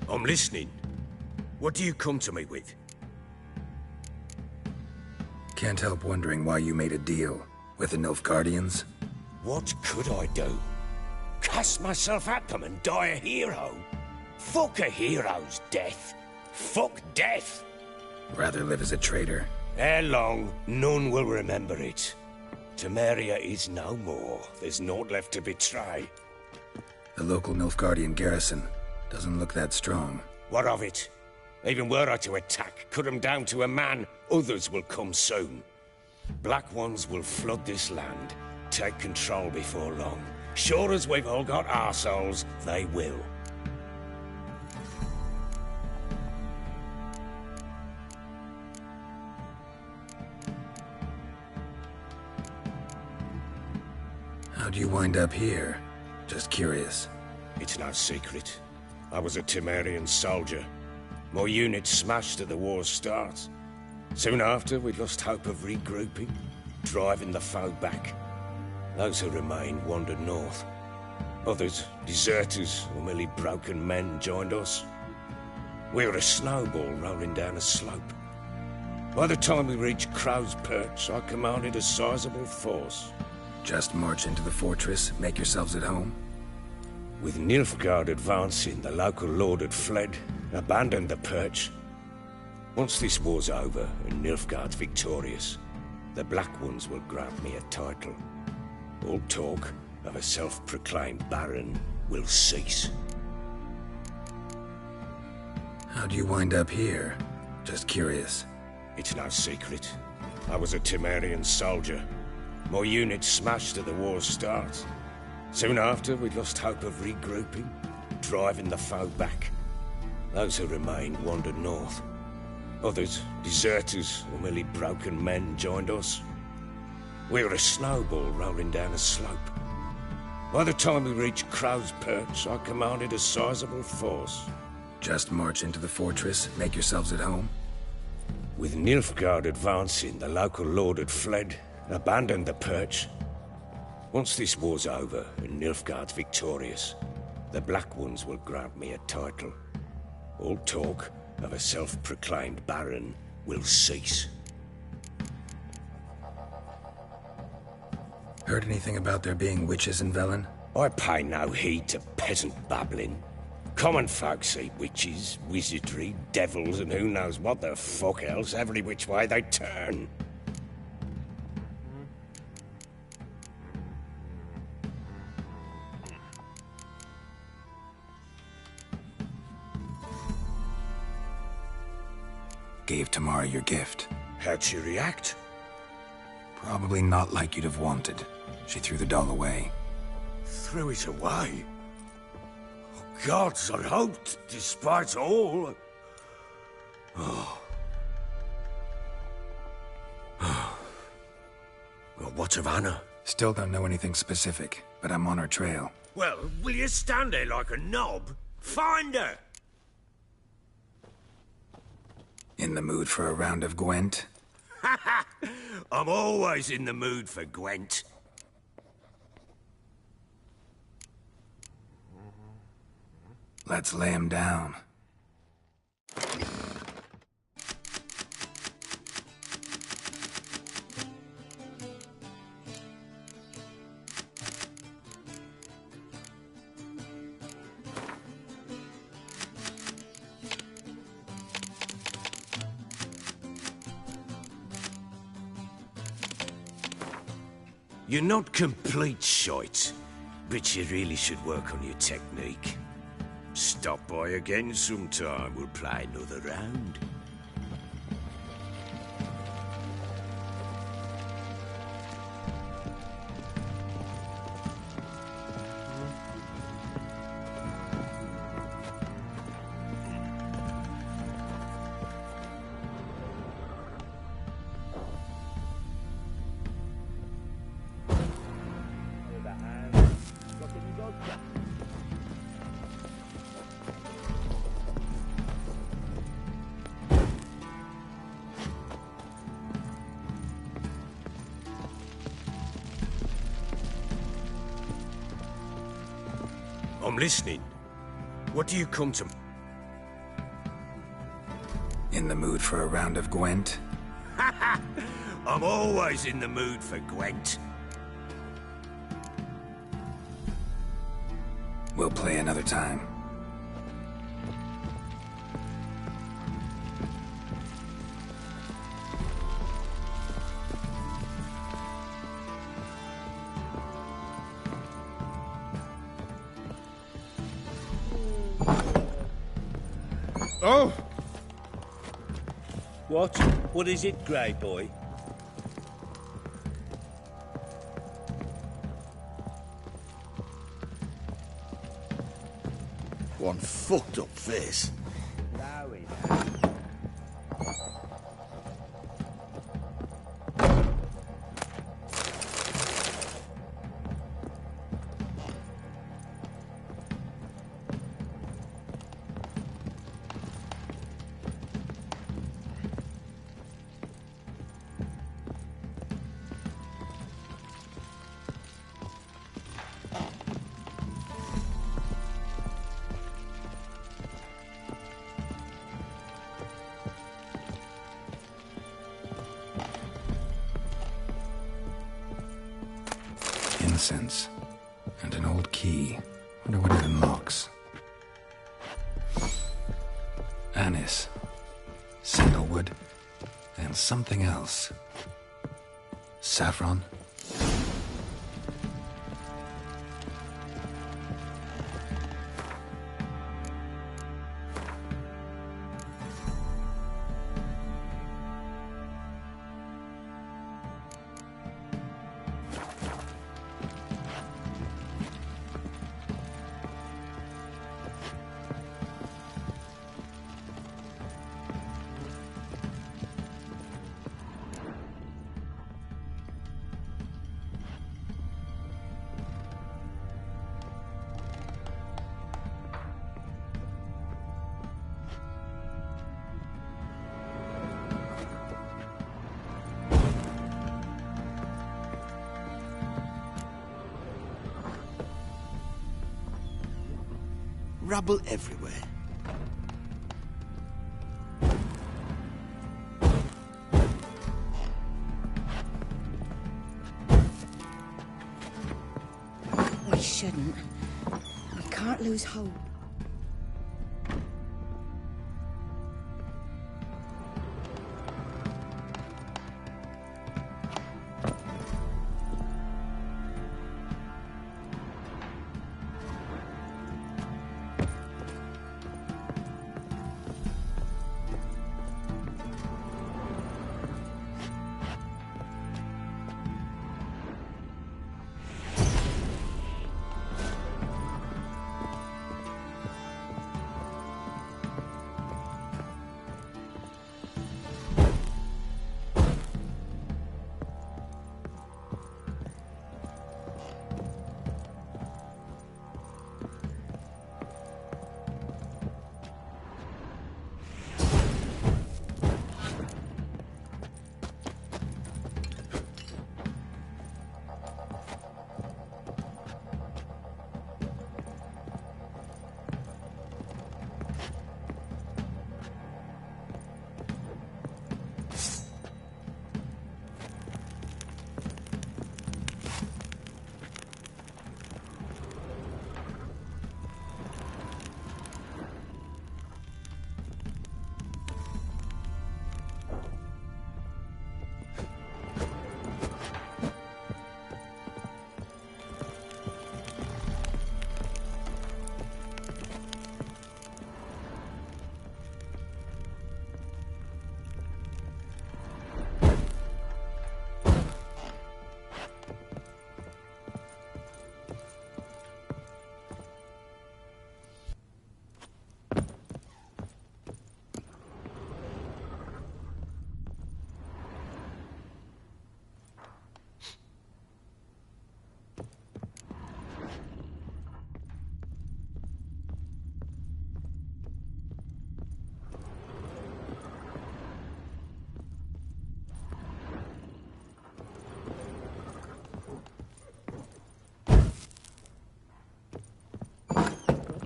I'm listening. What do you come to me with? Can't help wondering why you made a deal with the Nilfgaardians. What could I do? Cast myself at them and die a hero? Fuck a hero's death. Fuck death. Rather live as a traitor. Ere long, none will remember it. Temeria is no more. There's naught left to betray. The local Nilfgaardian garrison doesn't look that strong. What of it? Even were I to attack, cut them down to a man, others will come soon. Black Ones will flood this land, take control before long. Sure as we've all got arseholes, they will. How'd you wind up here? Just curious. It's no secret. I was a Temerian soldier. My unit smashed at the war's start. Soon after, we lost hope of regrouping, driving the foe back. Those who remained wandered north. Others, deserters or merely broken men, joined us. We were a snowball rolling down a slope. By the time we reached Crow's Perch, I commanded a sizable force. Just march into the fortress, make yourselves at home? With Nilfgaard advancing, the local lord had fled, abandoned the perch. Once this war's over and Nilfgaard's victorious, the Black Ones will grant me a title. All talk of a self-proclaimed baron will cease. How do you wind up here? Just curious. It's no secret. I was a Temerian soldier. My unit smashed at the war's start. Soon after, we lost hope of regrouping, driving the foe back. Those who remained wandered north. Others, deserters or merely broken men, joined us. We were a snowball rolling down a slope. By the time we reached Crow's Perch, I commanded a sizable force. Just march into the fortress, make yourselves at home? With Nilfgaard advancing, the local lord had fled, abandoned the perch. Once this war's over and Nilfgaard's victorious, the Black Ones will grant me a title. All talk of a self-proclaimed baron will cease. Heard anything about there being witches in Velen? I pay no heed to peasant babbling. Common folk see witches, wizardry, devils, and who knows what the fuck else every which way they turn. Gave Tamara your gift. How'd she react? Probably not like you'd have wanted. She threw the doll away. Threw it away? Oh, gods, I hoped, despite all... Oh. Well, what of Anna? Still don't know anything specific, but I'm on her trail. Well, will you stand there like a knob? Find her! In the mood for a round of Gwent? I'm always in the mood for Gwent. Let's lay him down. You're not complete shite, but you really should work on your technique. Stop by again sometime, we'll play another round. I'm listening. What do you come to? In the mood for a round of Gwent? I'm always in the mood for Gwent. We'll play another time. Oh! What? What is it, Grey Boy? One fucked up face. Incense and an old key. Wonder what it unlocks. Anise, sandalwood, and something else. Saffron? Rubble everywhere. We shouldn't. We can't lose hope.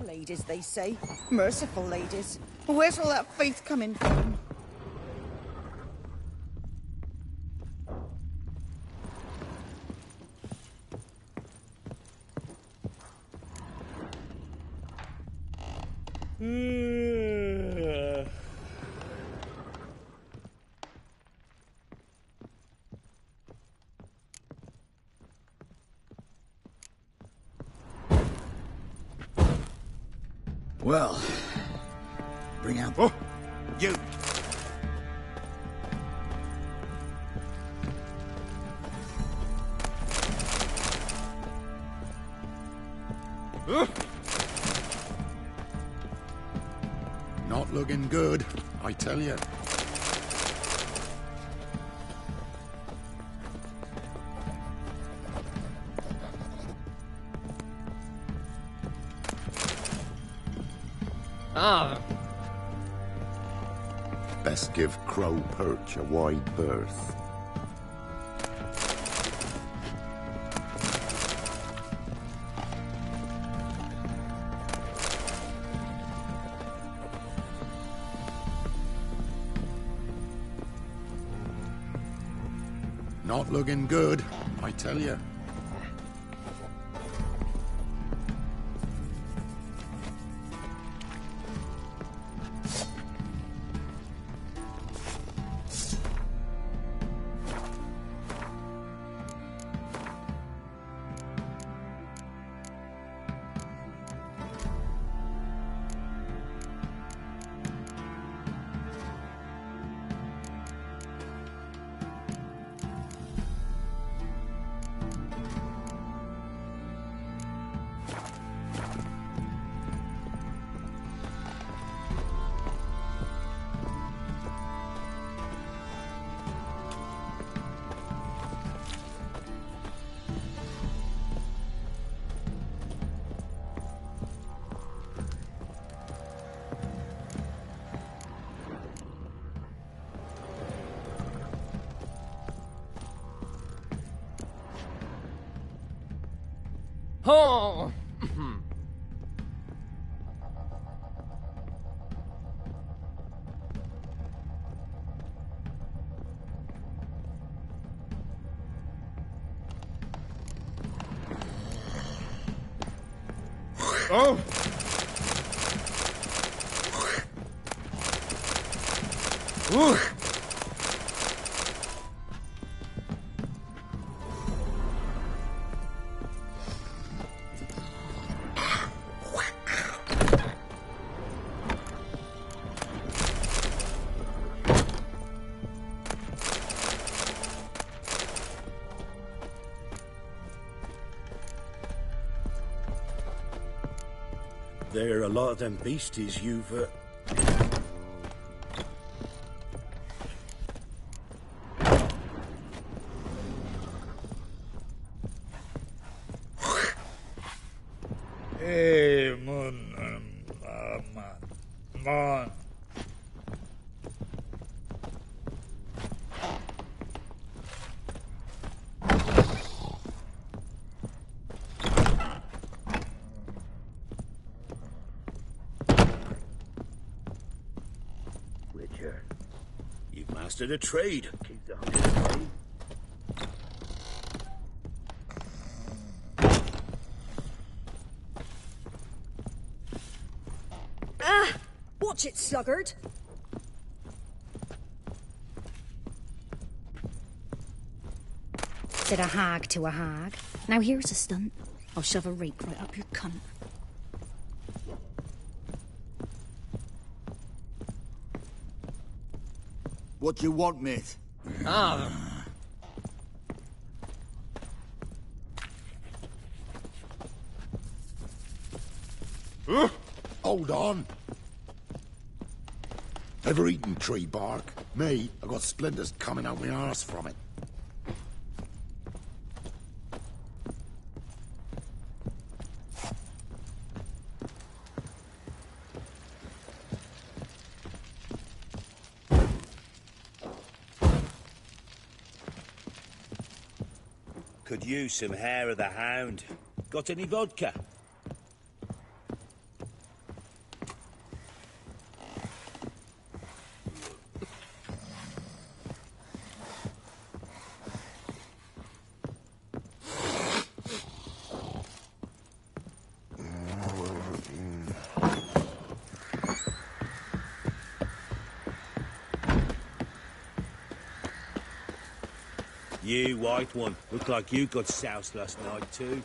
Ladies, they say. Merciful ladies. Where's all that faith coming from? Well, bring out... Oh, you! Not looking good, I tell you. Best give Crow Perch a wide berth. Not looking good, I tell you. Oh! Oh! Ooh. There are a lot of them beasties you've, Hey, man. Witcher, you've mastered a trade. Keep the hunger away. Watch it, sluggard! Said a hag to a hag. Now here's a stunt. I'll shove a rake right up your cunt. What you want, mate? Ah. Hold on. Ever eaten tree bark? Me, I got splinters coming out my arse from it. Could use some hair of the hound. Got any vodka? You, white one, look like you got soused last night too.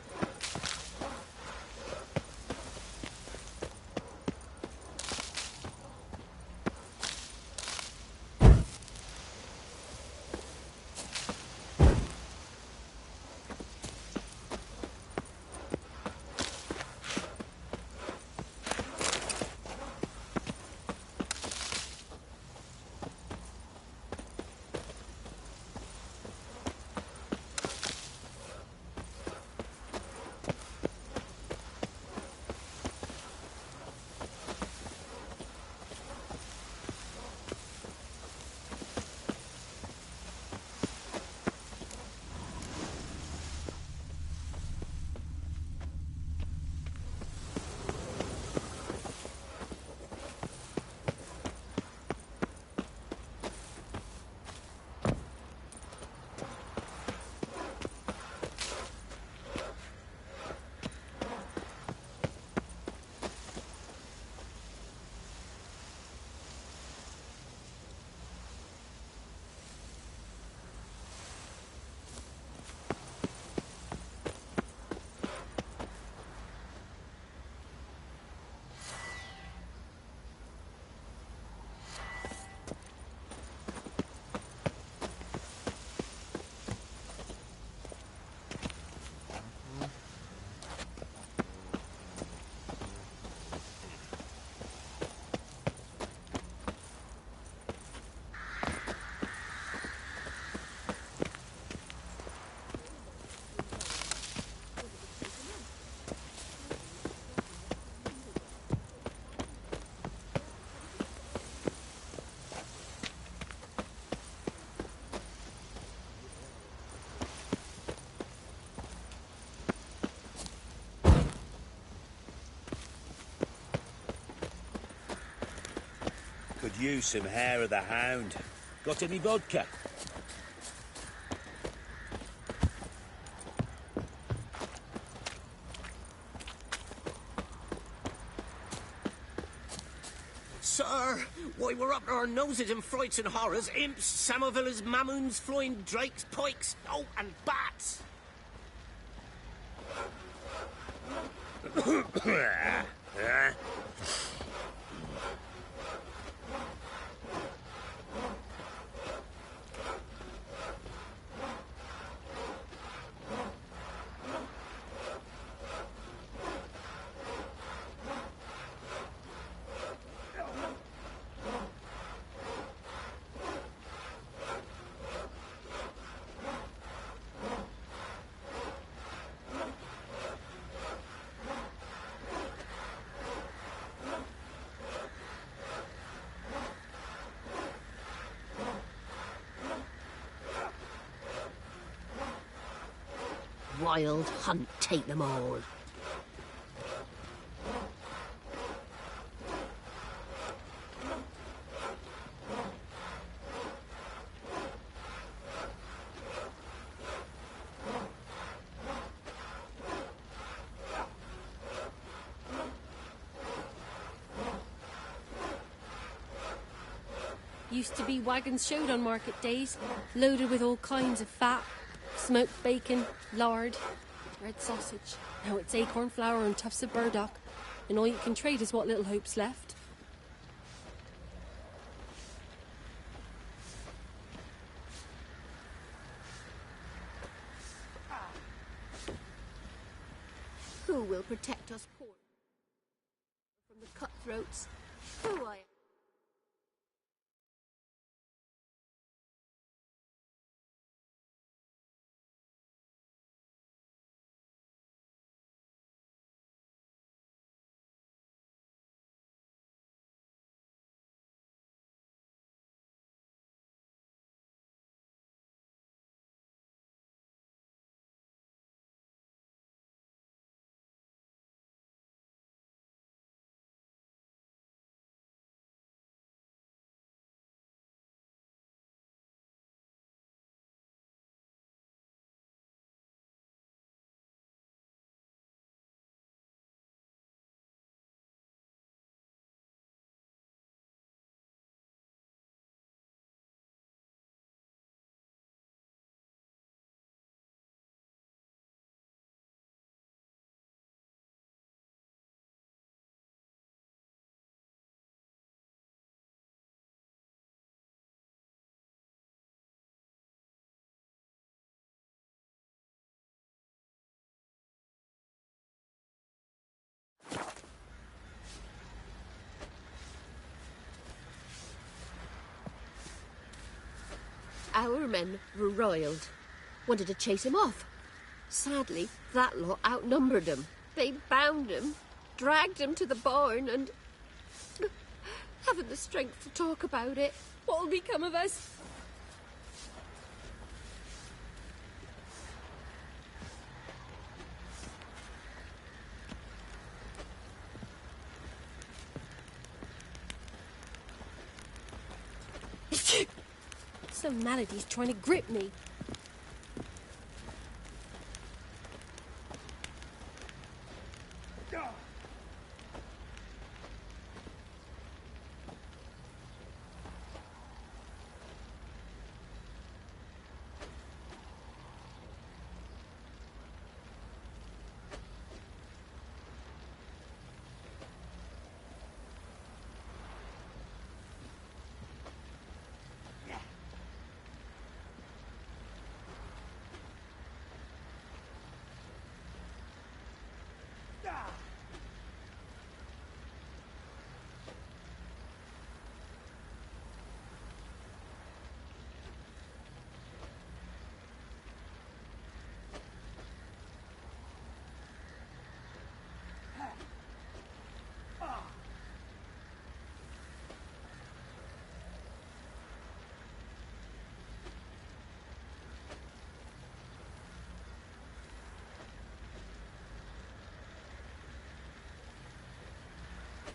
you some hair of the hound. Got any vodka? Sir, why, we're up to our noses in frights and horrors. Imps, Samovillas, mamoons, flying drakes, pikes, oh, and bats. Wild Hunt, take them all. Used to be wagons showed on market days, loaded with all kinds of fat, smoked bacon, lard, red sausage. Now it's acorn flour and tufts of burdock, and all you can trade is what little hope's left. Who will protect us poor from the cutthroats? Who I am? Our men were roiled. Wanted to chase him off. Sadly, that lot outnumbered him. They bound him, dragged him to the barn, and haven't the strength to talk about it. What'll become of us? Some malady's trying to grip me.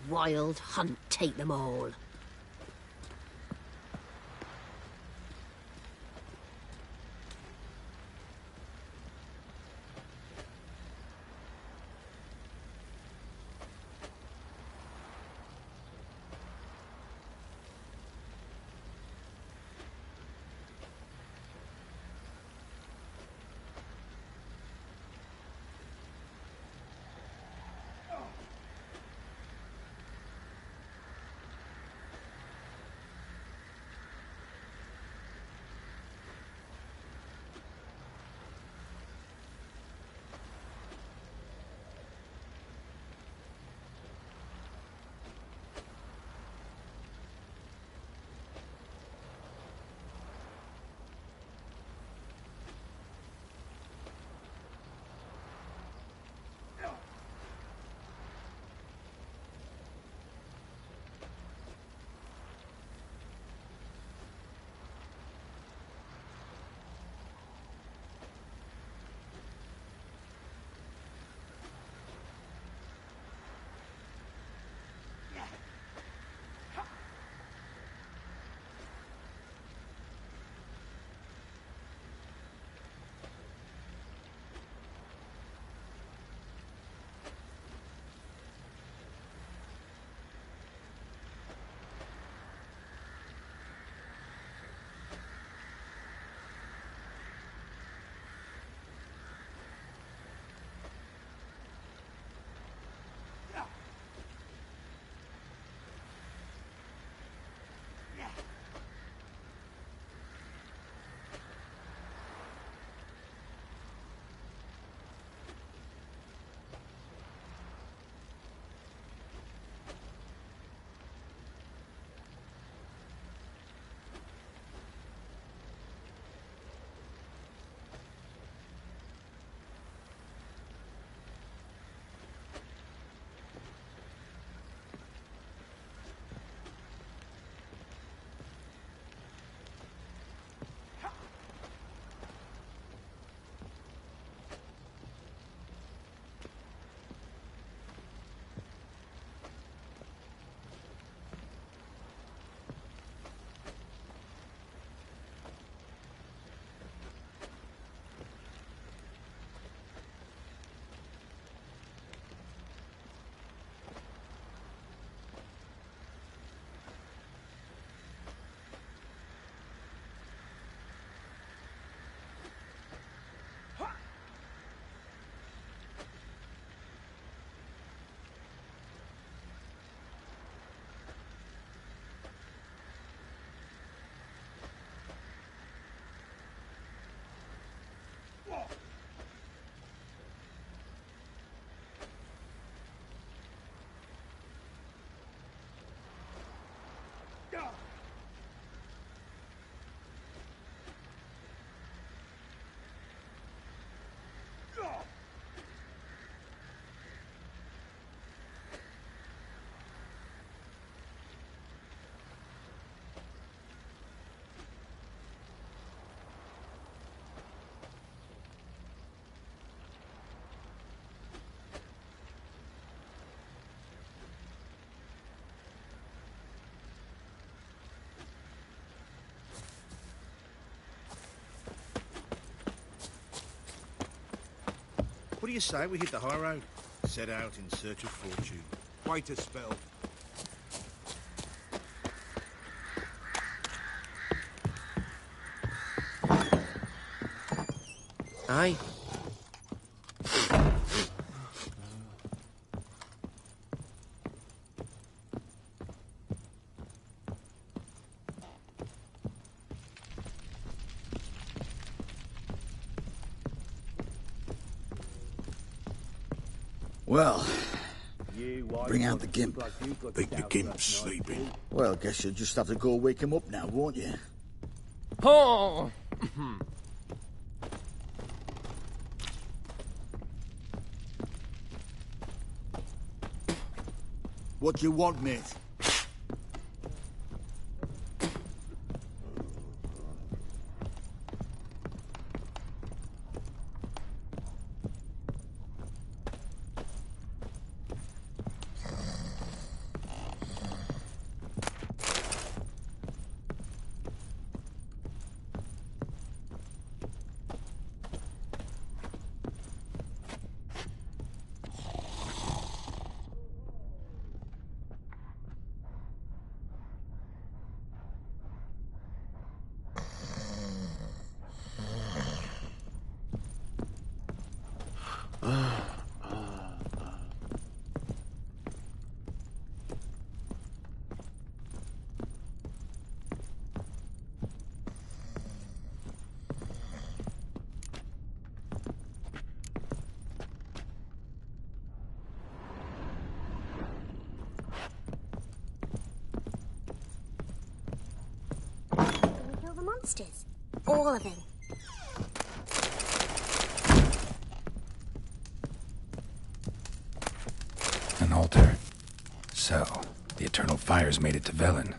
Wild Hunt, take them all. What do you say we hit the high road? Set out in search of fortune. Wait a spell. Aye. Well, bring out the gimp. Think the gimp's sleeping? Well, guess you'll just have to go wake him up now, won't you? Oh! What do you want, mate? Kill the monsters. All of them. An altar. So, the eternal fires made it to Velen.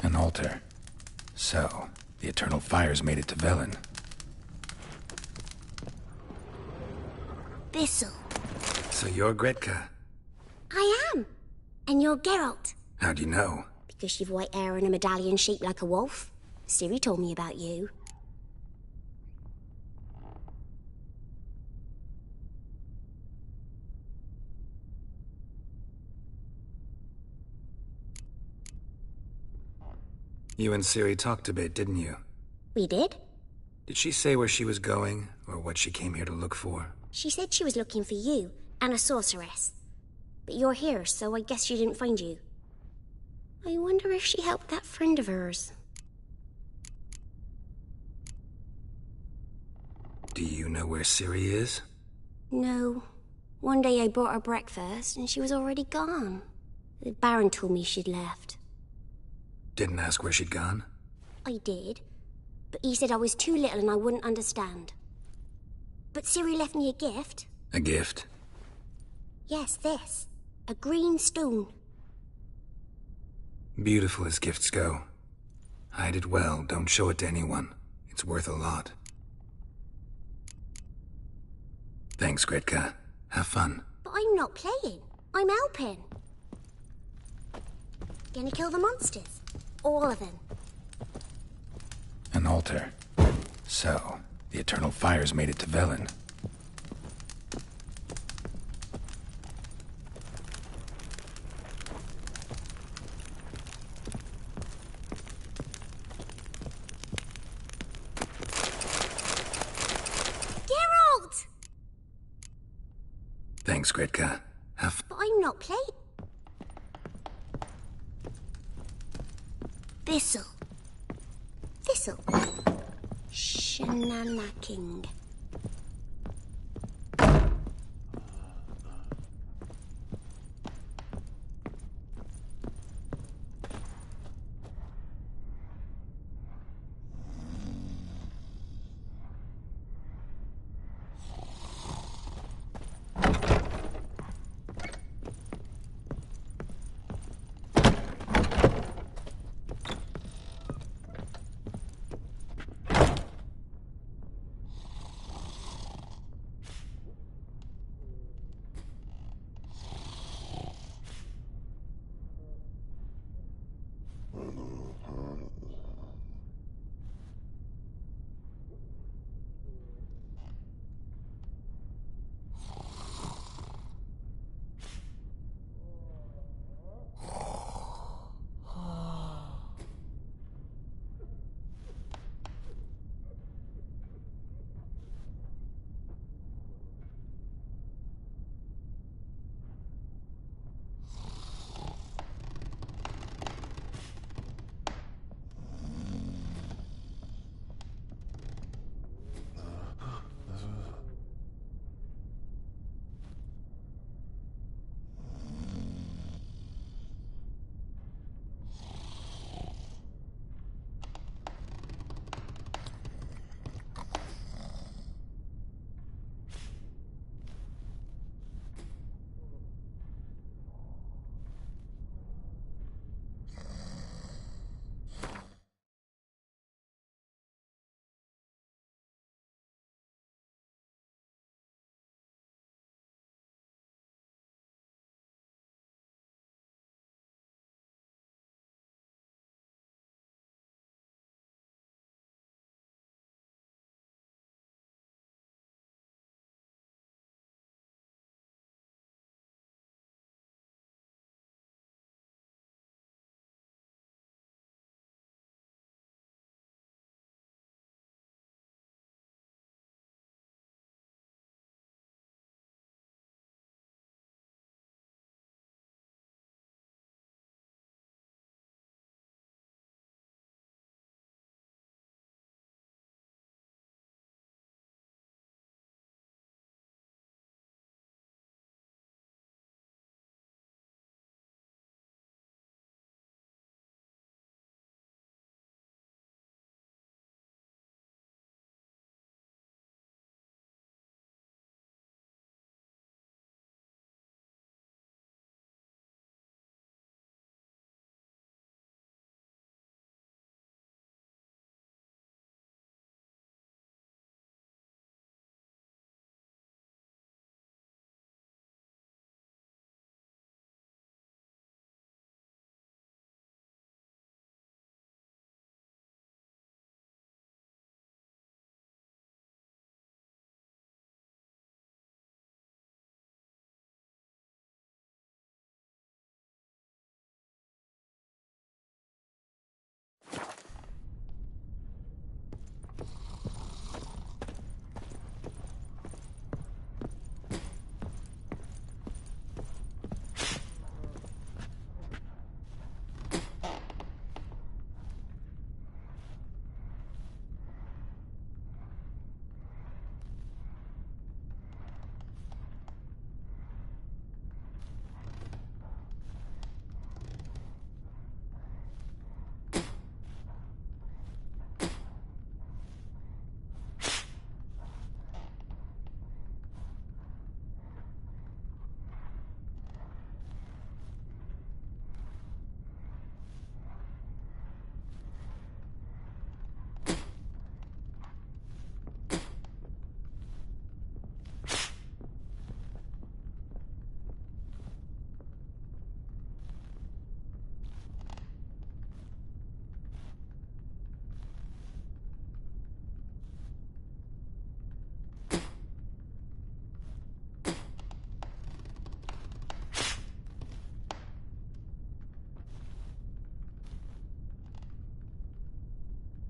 An altar. So, the eternal fires made it to Velen. Thistle. So you're Gretka. I am. And you're Geralt. How do you know? Because you've white hair and a medallion shaped like a wolf. Siri told me about you. You and Ciri talked a bit, didn't you? We did? Did she say where she was going, or what she came here to look for? She said she was looking for you and a sorceress. But you're here, so I guess she didn't find you. I wonder if she helped that friend of hers. Do you know where Ciri is? No. One day I brought her breakfast, and she was already gone. The Baron told me she'd left. Didn't ask where she'd gone? I did, but he said I was too little and I wouldn't understand. But Ciri left me a gift. A gift? Yes, this. A green stone. Beautiful as gifts go. Hide it well, don't show it to anyone. It's worth a lot. Thanks, Gretka. Have fun. But I'm not playing. I'm helping. Gonna kill the monsters. All of them. An altar. So, the eternal fires made it to Velen. Geralt! Thanks, Gretka. Have But I'm not playing. Thistle. Thistle. Shanana King.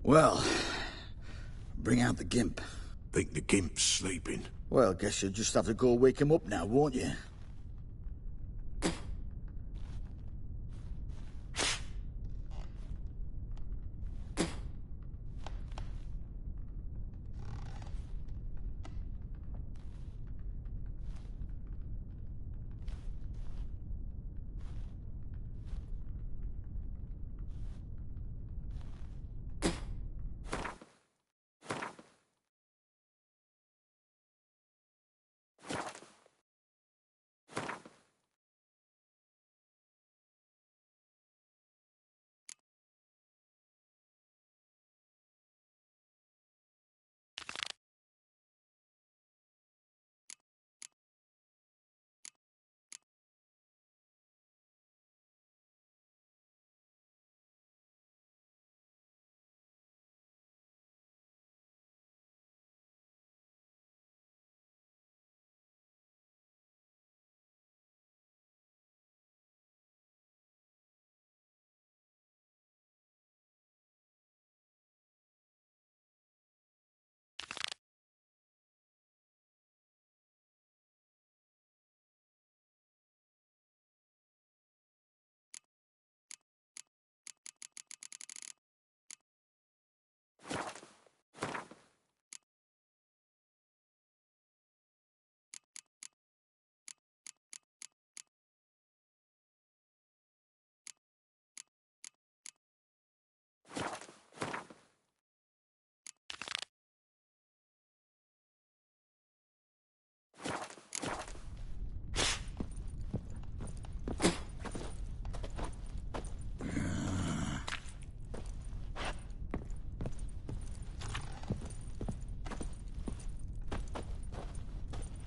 Well, bring out the gimp. Think the gimp's sleeping? Well, guess you'll just have to go wake him up now, won't you?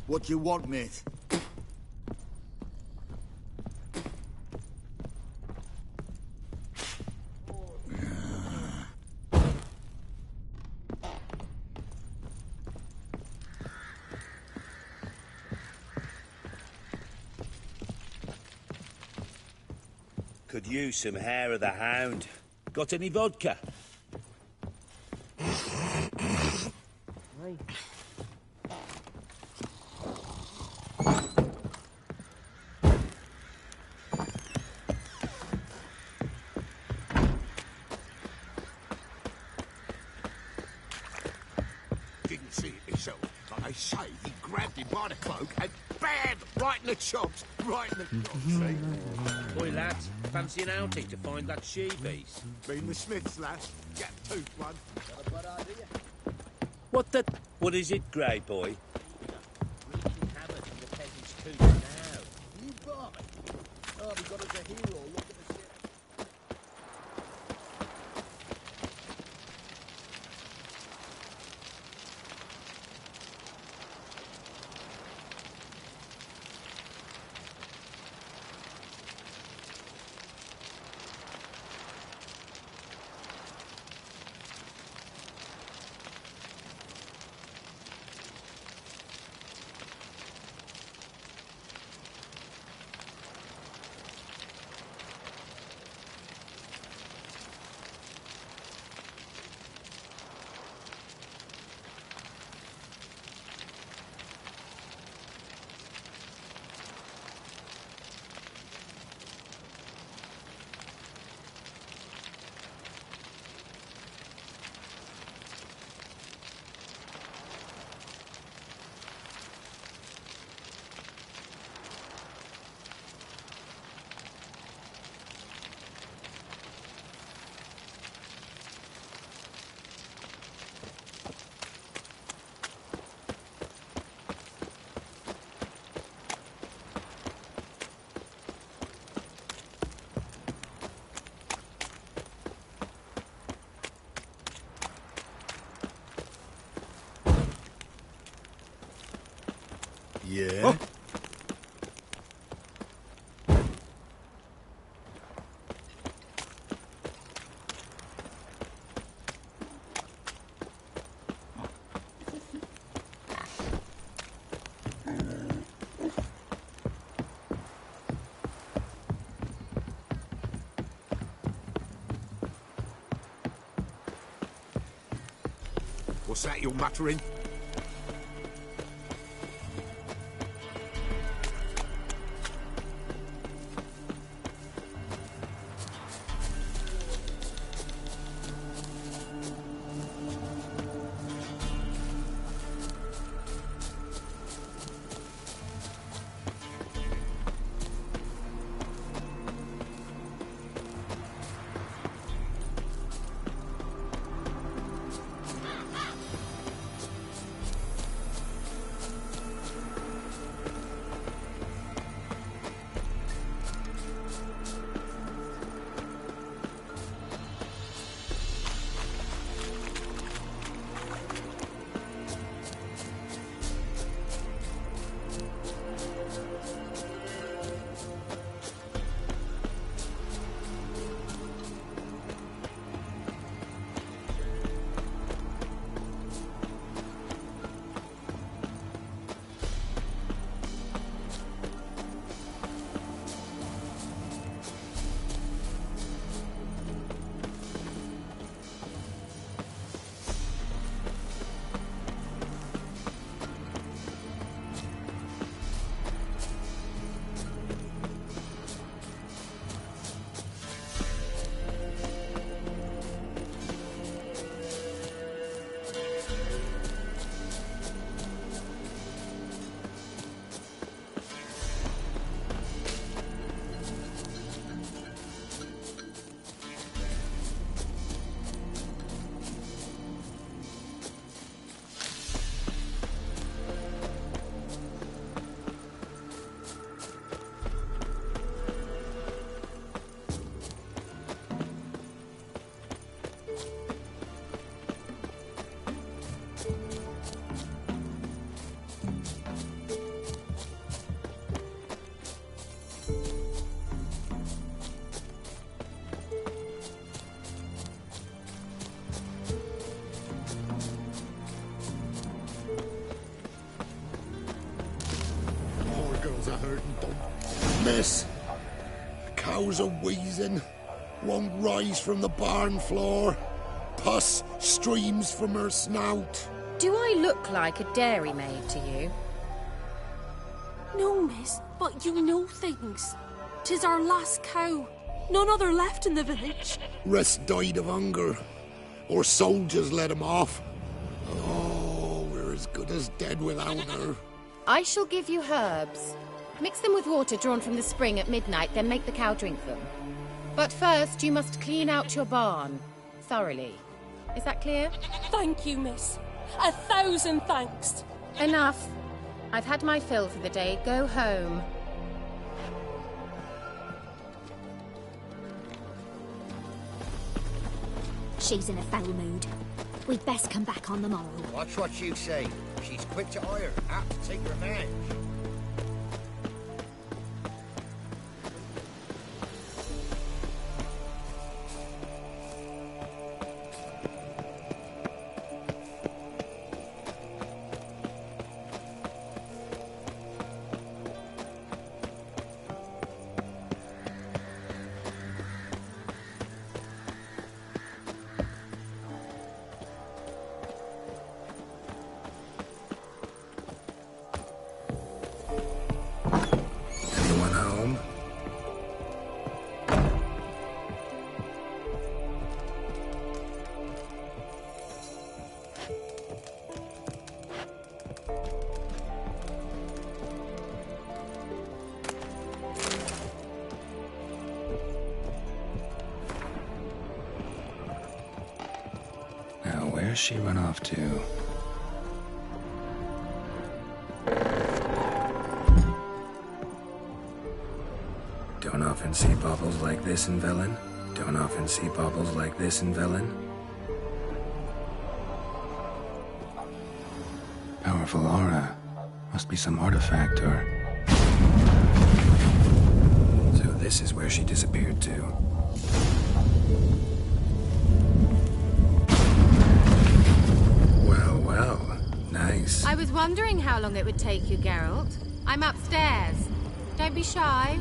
What do you want, mate? Could use some hair of the hound. Got any vodka? Didn't see it myself, but they say he grabbed him by the cloak and bam! Right in the chops, right in the chops. Boy, lads, fancy an outing to find that she-beast? Been the Smiths, lass. Get tooth one. Got a bad idea. What the... What is it, Grey Boy? Wreaking havoc in the peasant's coop now. You barman. Oh, we got us a hero. Look at the ship. Yeah? Oh. What's that you're muttering? Miss, the cows are wheezing, won't rise from the barn floor. Pus streams from her snout. Do I look like a dairymaid to you? No, miss, but you know things. 'Tis our last cow. None other left in the village. Rest died of hunger, or soldiers let him off. Oh, we're as good as dead without her. I shall give you herbs. Mix them with water drawn from the spring at midnight, then make the cow drink them. But first, you must clean out your barn. Thoroughly. Is that clear? Thank you, miss. 1,000 thanks. Enough. I've had my fill for the day. Go home. She's in a foul mood. We'd best come back on the morrow. Watch what you say. She's quick to ire, apt to take revenge. Where's she run off to? Don't often see baubles like this in Velen. Don't often see baubles like this in Velen. Powerful aura. Must be some artifact or... So this is where she disappeared to. Nice. I was wondering how long it would take you, Geralt. I'm upstairs. Don't be shy.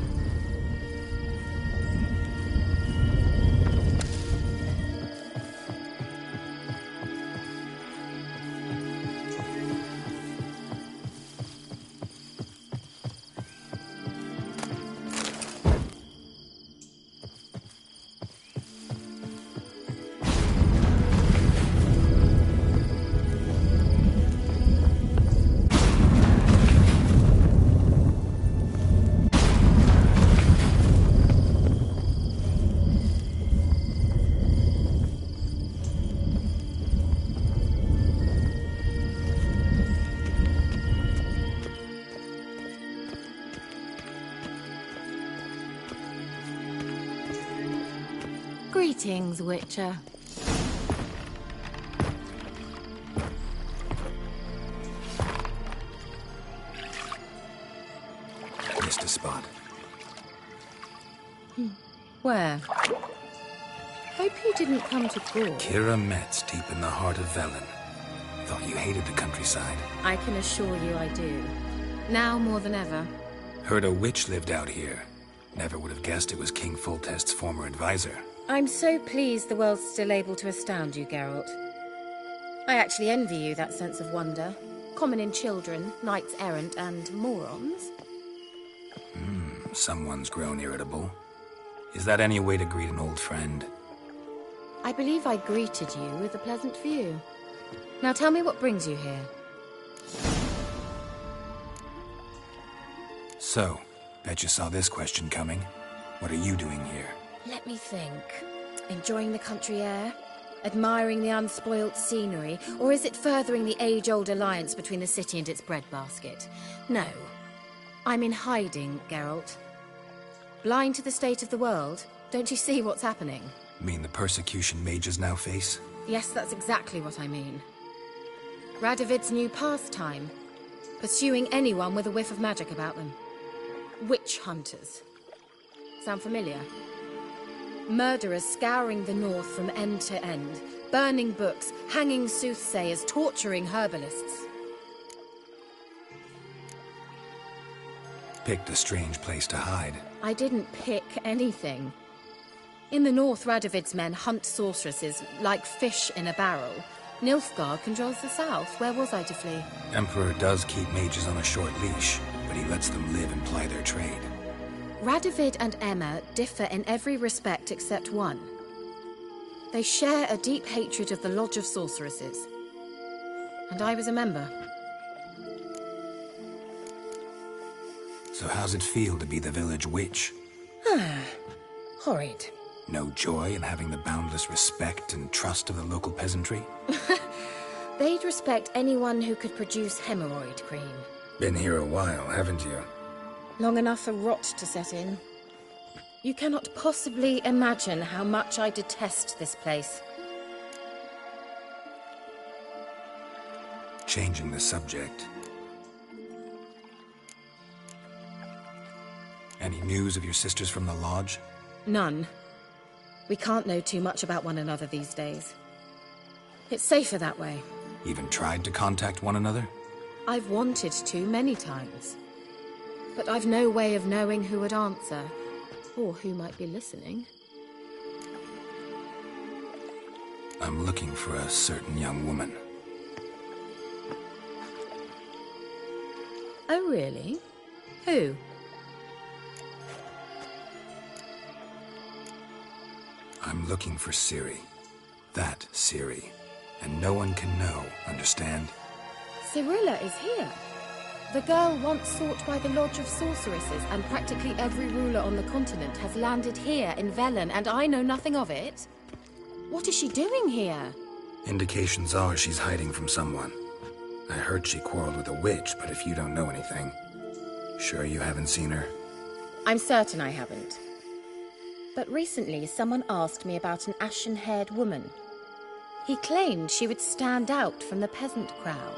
Greetings, Witcher. Missed a spot. Where? Hope you didn't come to Gaul. Kira Metz, deep in the heart of Velen. Thought you hated the countryside. I can assure you I do. Now more than ever. Heard a witch lived out here. Never would have guessed it was King Foltest's former advisor. I'm so pleased the world's still able to astound you, Geralt. I actually envy you that sense of wonder. Common in children, knights errant, and morons. Someone's grown irritable. Is that any way to greet an old friend? I believe I greeted you with a pleasant view. Now tell me what brings you here. So, bet you saw this question coming. What are you doing here? Let me think. Enjoying the country air? Admiring the unspoilt scenery? Or is it furthering the age-old alliance between the city and its breadbasket? No. I'm in hiding, Geralt. Blind to the state of the world? Don't you see what's happening? Mean the persecution mages now face? Yes, that's exactly what I mean. Radovid's new pastime. Pursuing anyone with a whiff of magic about them. Witch hunters. Sound familiar? Murderers scouring the north from end to end. Burning books, hanging soothsayers, torturing herbalists. Picked a strange place to hide. I didn't pick anything. In the north, Radovid's men hunt sorceresses like fish in a barrel. Nilfgaard controls the south. Where was I to flee? Emperor does keep mages on a short leash, but he lets them live and ply their trade. Radovid and Emma differ in every respect except one. They share a deep hatred of the Lodge of Sorceresses. And I was a member. So how's it feel to be the village witch? Horrid. No joy in having the boundless respect and trust of the local peasantry? They'd respect anyone who could produce hemorrhoid cream. Been here a while, haven't you? Long enough for rot to set in. You cannot possibly imagine how much I detest this place. Changing the subject. Any news of your sisters from the lodge? None. We can't know too much about one another these days. It's safer that way. Even tried to contact one another? I've wanted to many times. But I've no way of knowing who would answer, or who might be listening. I'm looking for a certain young woman. Oh, really? Who? I'm looking for Ciri. That Ciri. And no one can know, understand? Cirilla is here. The girl once sought by the Lodge of Sorceresses, and practically every ruler on the continent has landed here in Velen, and I know nothing of it. What is she doing here? Indications are she's hiding from someone. I heard she quarreled with a witch, but if you don't know anything, sure you haven't seen her? I'm certain I haven't. But recently, someone asked me about an ashen-haired woman. He claimed she would stand out from the peasant crowd.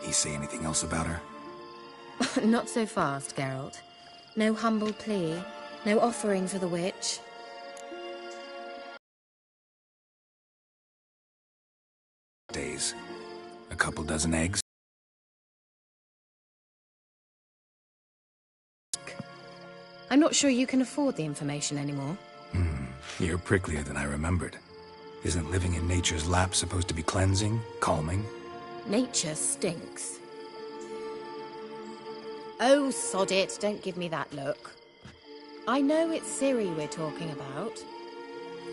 He say anything else about her? Not so fast, Geralt. No humble plea, no offering for the witch. Days. A couple dozen eggs. I'm not sure you can afford the information anymore. You're pricklier than I remembered. Isn't living in nature's lap supposed to be cleansing, calming? Nature stinks. Oh, sod it, don't give me that look. I know it's Ciri we're talking about.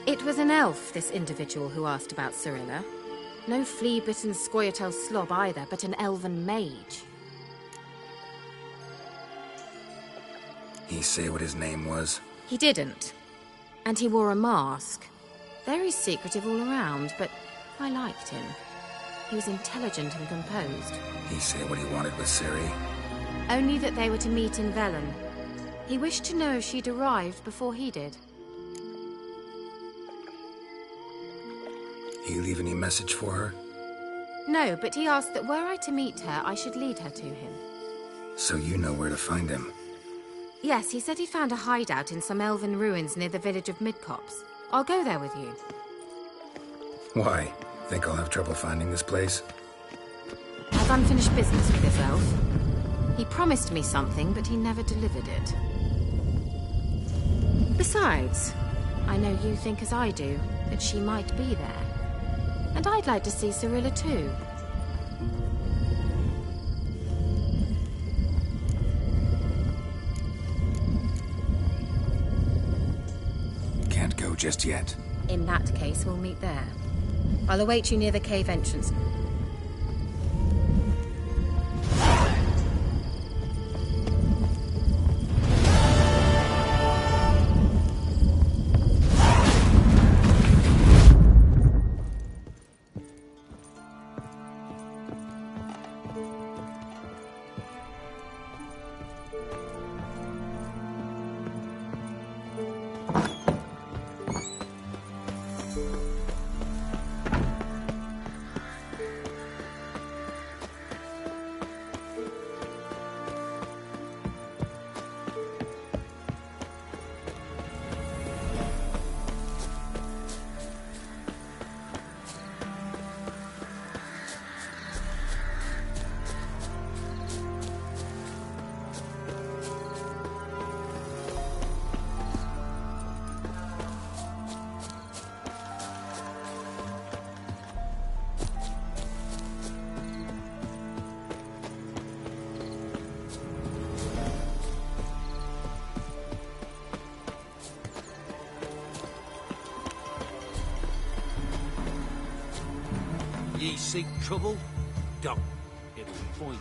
It was an elf, this individual who asked about Cirilla. No flea-bitten Scoia'tael slob either, but an elven mage. He say what his name was? He didn't. And he wore a mask. Very secretive all around, but I liked him. He was intelligent and composed. He say what he wanted with Ciri? Only that they were to meet in Velen. He wished to know if she'd arrived before he did. You leave any message for her? No, but he asked that were I to meet her, I should lead her to him. So you know where to find him? Yes, he said he found a hideout in some elven ruins near the village of Midcopse. I'll go there with you. Why? Think I'll have trouble finding this place? I've unfinished business with this elf. He promised me something, but he never delivered it. Besides, I know you think as I do, that she might be there. And I'd like to see Cyrilla too. Can't go just yet. In that case, we'll meet there. I'll await you near the cave entrance. Ye seek trouble? Don't. It'll find you.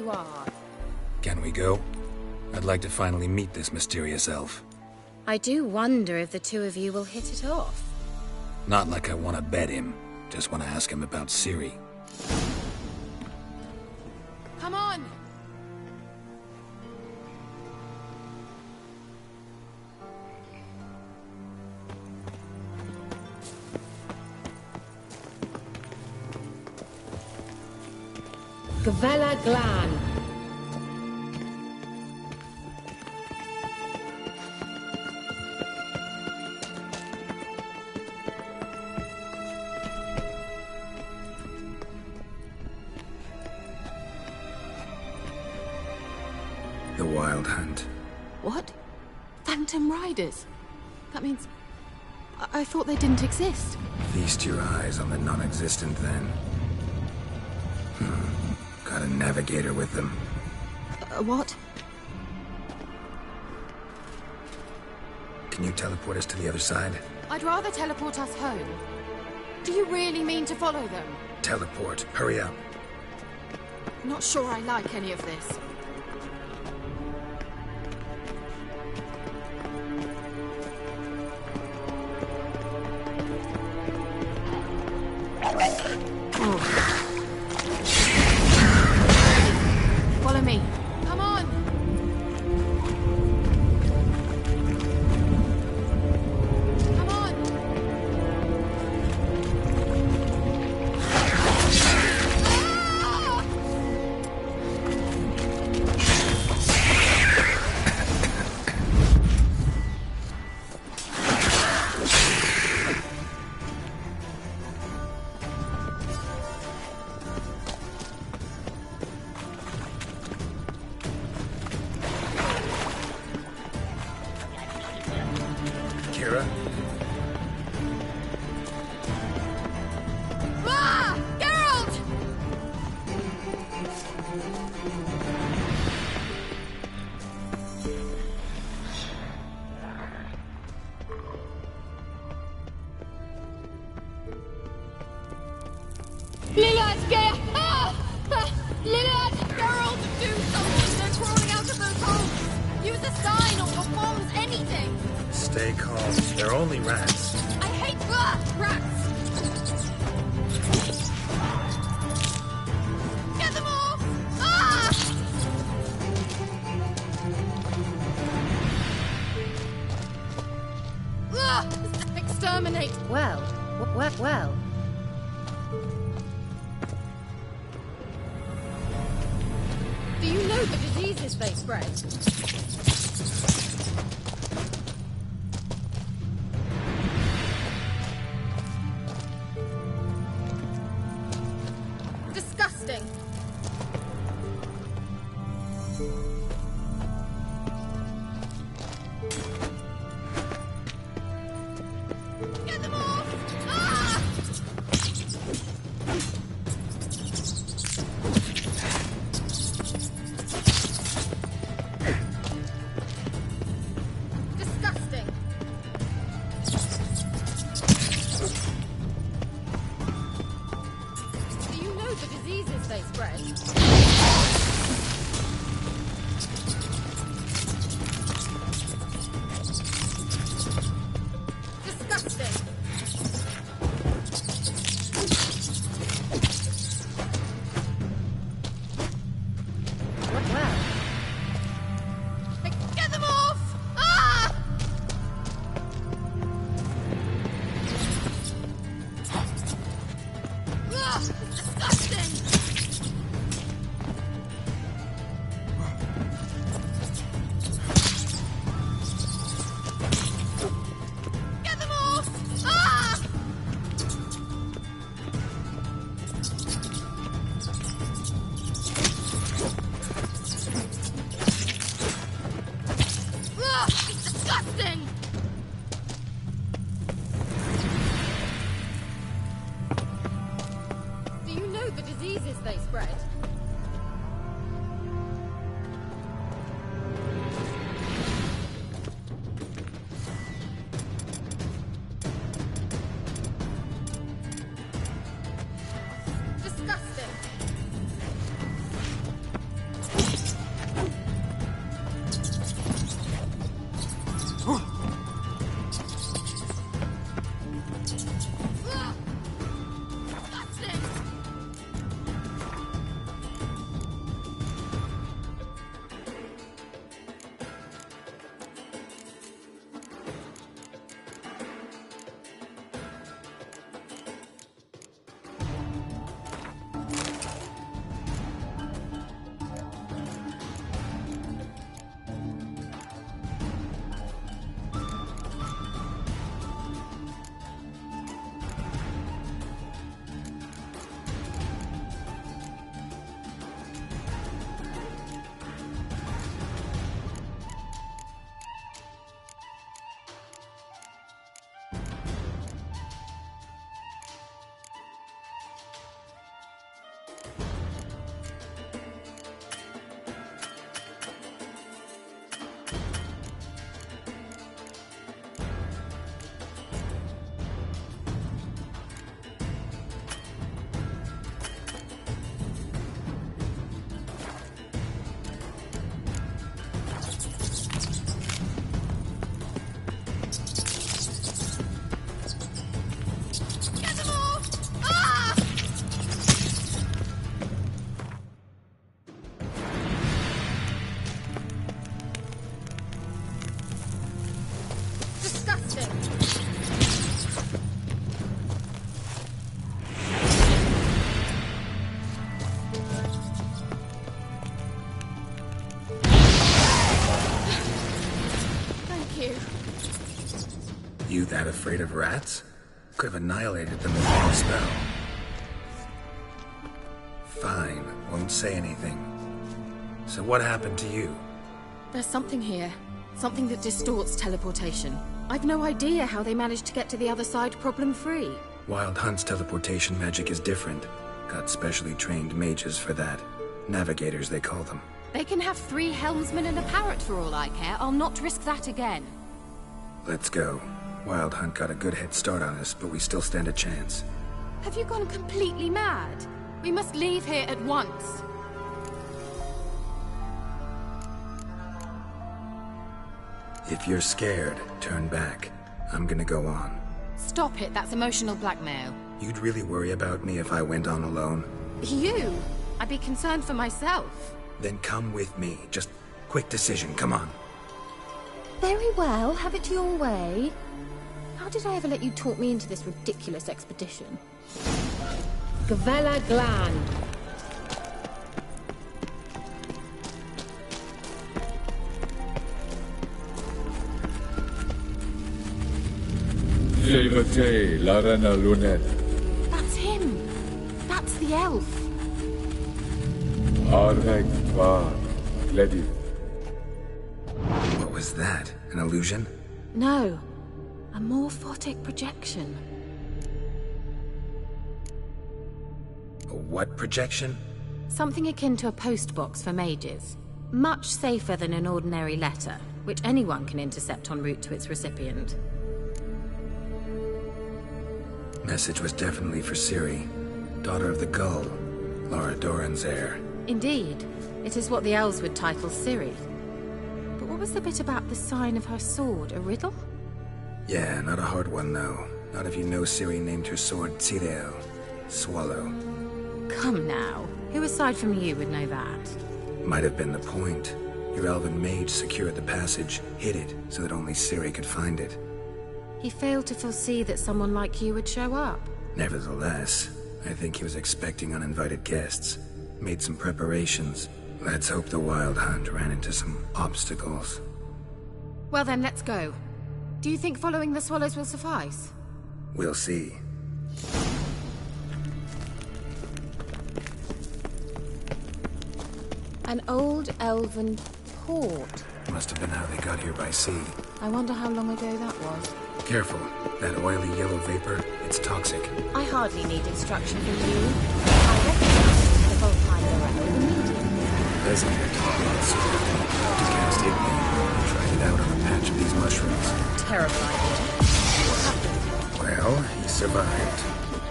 you are. Can we go? I'd like to finally meet this mysterious elf. I do wonder if the two of you will hit it off. Not like I want to bet him. Just want to ask him about Ciri. Come on! Gavella Glan. The Wild Hunt. What? Phantom Riders? That means... I thought they didn't exist. Feast your eyes on the non-existent then. Got a navigator with them. What? Can you teleport us to the other side? I'd rather teleport us home. Do you really mean to follow them? Teleport. Hurry up. Not sure I like any of this. Follow me. Come on! Come on! Kira? Ah! Geralt! Lillard, get... Lillard! Geralt, do something! They're crawling out of those holes! Use a sign or bombs, anything! Stay calm. They're only rats. I hate rats! Get them off! Ah! Exterminate! Well. Do you know the diseases they spread? Disgusting! Get them off! Ah! Disgusting! Do you know the diseases they spread? Disgusting! Well. Get them off! Ah! Ugh, disgusting! Get them off! Ah! Ugh, disgusting! Do you know the diseases they spread? Disgusting! afraid of rats? Could have annihilated them with one spell. Fine, won't say anything. So what happened to you? There's something here. Something that distorts teleportation. I've no idea how they managed to get to the other side problem-free. Wild Hunt's teleportation magic is different. Got specially trained mages for that. Navigators, they call them. They can have 3 helmsmen and a parrot for all I care. I'll not risk that again. Let's go. Wild Hunt got a good head start on us, but we still stand a chance. Have you gone completely mad? We must leave here at once. If you're scared, turn back. I'm gonna go on. Stop it, that's emotional blackmail. You'd really worry about me if I went on alone? You? I'd be concerned for myself. Then come with me. Just quick decision, come on. Very well, have it your way. How did I ever let you talk me into this ridiculous expedition? Gavella Glan. Levate, la reina lunette. That's him. That's the elf. Avec toi, Lady. What was that? An illusion? No. A morphotic projection. A what projection? Something akin to a postbox for mages. Much safer than an ordinary letter, which anyone can intercept en route to its recipient. Message was definitely for Ciri, daughter of the Gull, Laura Doran's heir. Indeed. It is what the elves would title Ciri. But what was the bit about the sign of her sword? A riddle? Yeah, not a hard one, though. Not if you know Ciri named her sword Tyrell, Swallow. Come now. Who aside from you would know that? Might have been the point. Your elven mage secured the passage, hid it, so that only Ciri could find it. He failed to foresee that someone like you would show up. Nevertheless, I think he was expecting uninvited guests. Made some preparations. Let's hope the Wild Hunt ran into some obstacles. Well then, let's go. Do you think following the swallows will suffice? We'll see. An old elven port. Must have been how they got here by sea. I wonder how long ago that was. Careful. That oily yellow vapor, it's toxic. I hardly need instruction from you. I recognize the Volpine Morel immediately. Vesemir taught me so to cast Igni and tried it out on a patch of these mushrooms. Terrible idea. What happened? Well, he survived.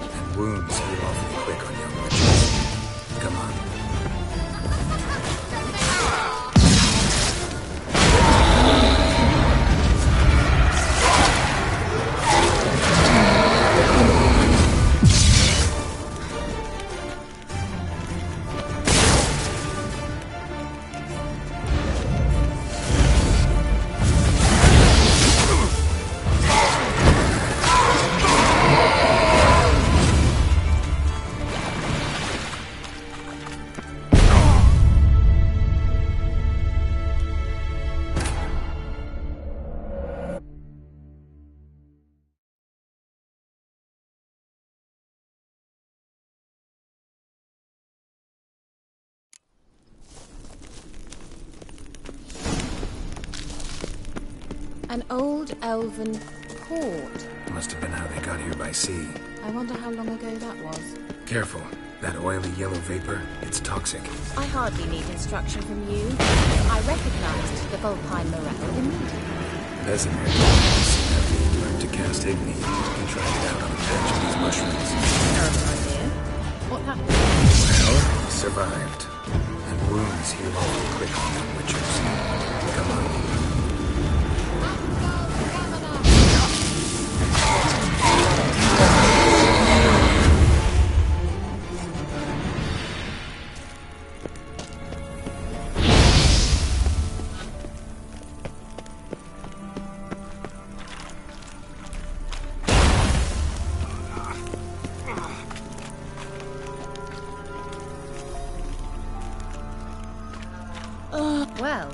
And wounds heal awfully quick on young witches. Come on. An old elven port. Must have been how they got here by sea. I wonder how long ago that was. Careful. That oily yellow vapor, it's toxic. I hardly need instruction from you. I recognized the Volpine Morel immediately. Vesemir learned to cast Igni and tried it out on a patch of these mushrooms. Terrible idea. What happened? Well, he survived. And wounds heal awfully quick on young witchers. Come on. Well,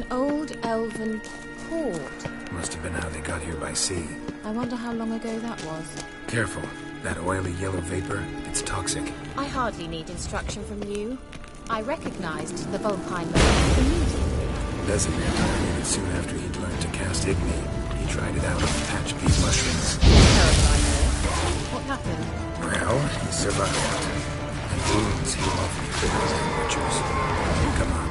An old elven port. Must have been how they got here by sea. I wonder how long ago that was. Careful. That oily yellow vapor, it's toxic. I hardly need instruction from you. I recognized the vulpine marine immediately. Vesemir told me that soon after he'd learned to cast Igni, he tried it out on a patch of these mushrooms. Terrible idea. What happened? Well, he survived. And wounds heal awfully quick as temperatures. Come on.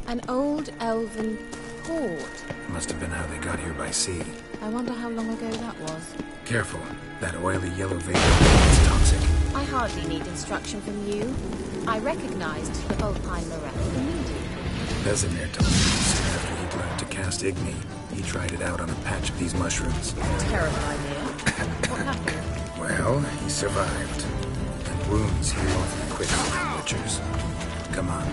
An old elven port. Must have been how they got here by sea. I wonder how long ago that was. Careful. That oily yellow vapor, it's toxic. I hardly need instruction from you. I recognized the vulpine marine immediately. Vesemir told me that soon after he'd learned to cast Igni, he tried it out on a patch of these mushrooms. Terrible idea. What happened? Well, he survived. And wounds heal awfully quick on young witchers. Come on.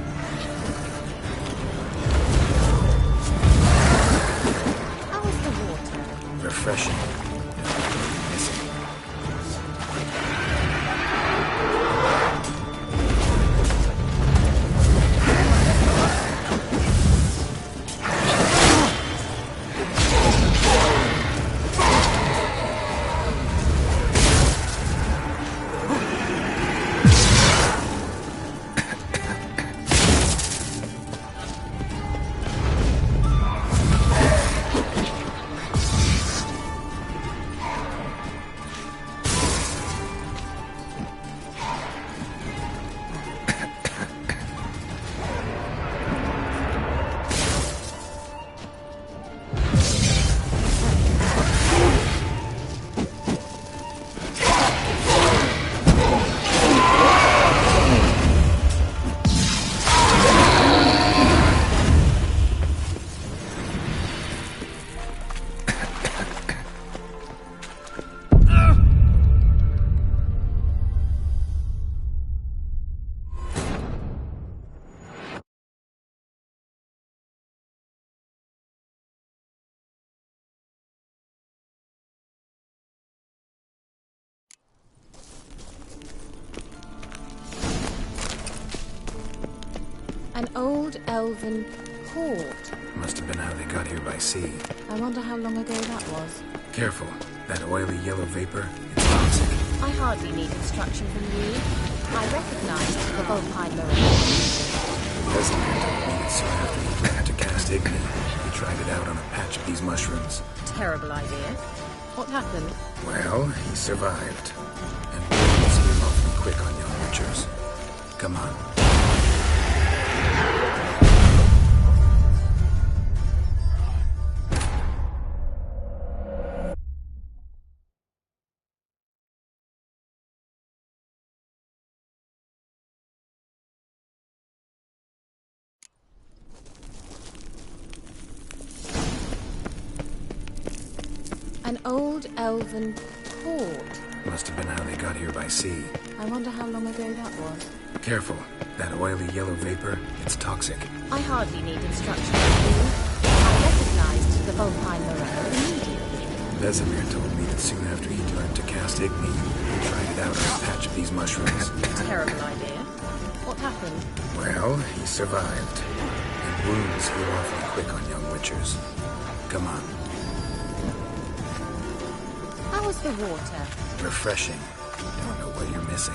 How is the water? Refreshing. Missing. An old elven port. Must have been how they got here by sea. I wonder how long ago that was. Careful. That oily yellow vapor, it's toxic. I hardly need instruction from you. I recognized the vulpine marine. Vesemir told me that soon after he'd learned to cast Igni, he tried it out on a patch of these mushrooms. Terrible idea. What happened? Well, he survived. And wounds heal awfully quick on young witchers. Come on. An old elven port. Must have been how they got here by sea. I wonder how long ago that was. Careful. That oily yellow vapor, it's toxic. I hardly need instruction from you. I recognized the vulpine marine immediately. Vesemir told me that soon after he'd learned to cast Igni, he tried it out on a patch of these mushrooms. Terrible idea. What happened? Well, he survived. And wounds heal awfully quick on young witchers. Come on. How was the water? Refreshing. Don't know what you're missing.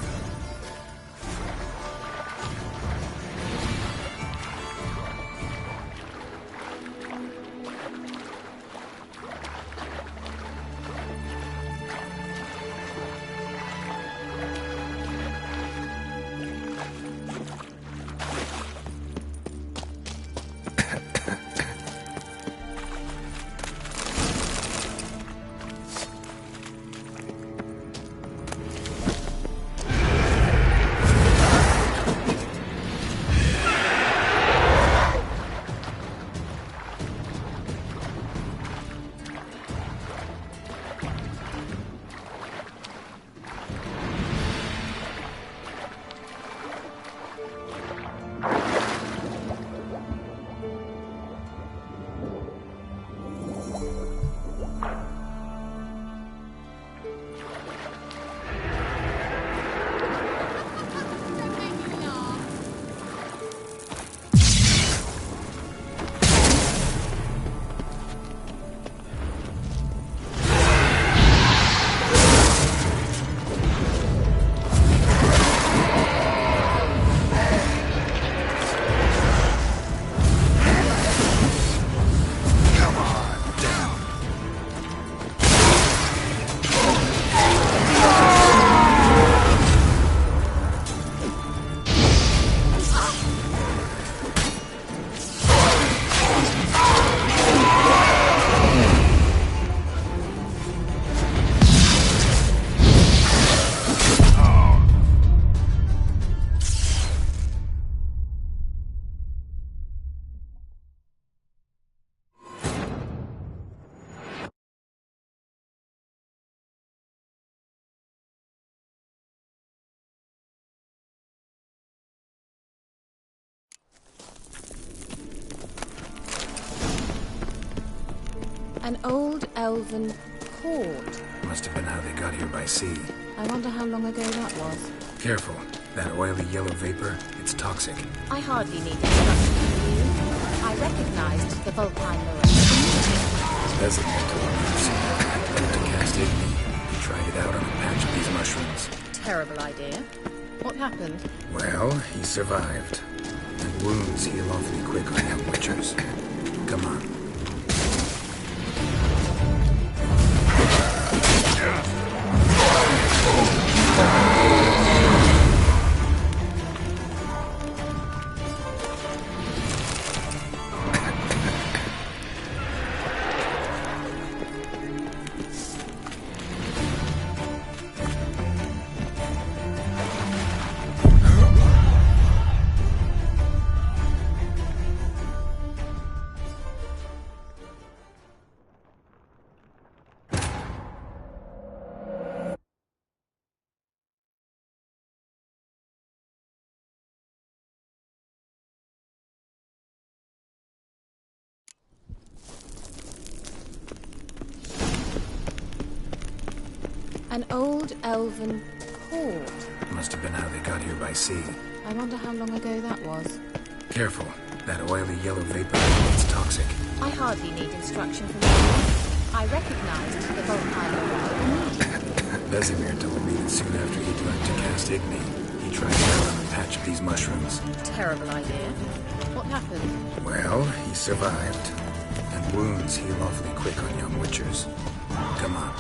An old elven port. Must have been how they got here by sea. I wonder how long ago that was. Careful. That oily yellow vapor, it's toxic. I hardly need instruction from you. I recognized the Volpine Mirror. Designated to cast Igni. He tried it out on a patch of these mushrooms. Terrible idea. What happened? Well, he survived. And wounds heal awfully quick on young witchers. Come on. An old elven port. Must have been how they got here by sea. I wonder how long ago that was. Careful. That oily yellow vapor, it's toxic. I hardly need instruction from you. I recognized the Volpine Mirror. Vesemir told me that soon after he'd learned to cast Igni, he tried it out on a patch of these mushrooms. Terrible idea. What happened? Well, he survived. And wounds heal awfully quick on young witchers. Come on.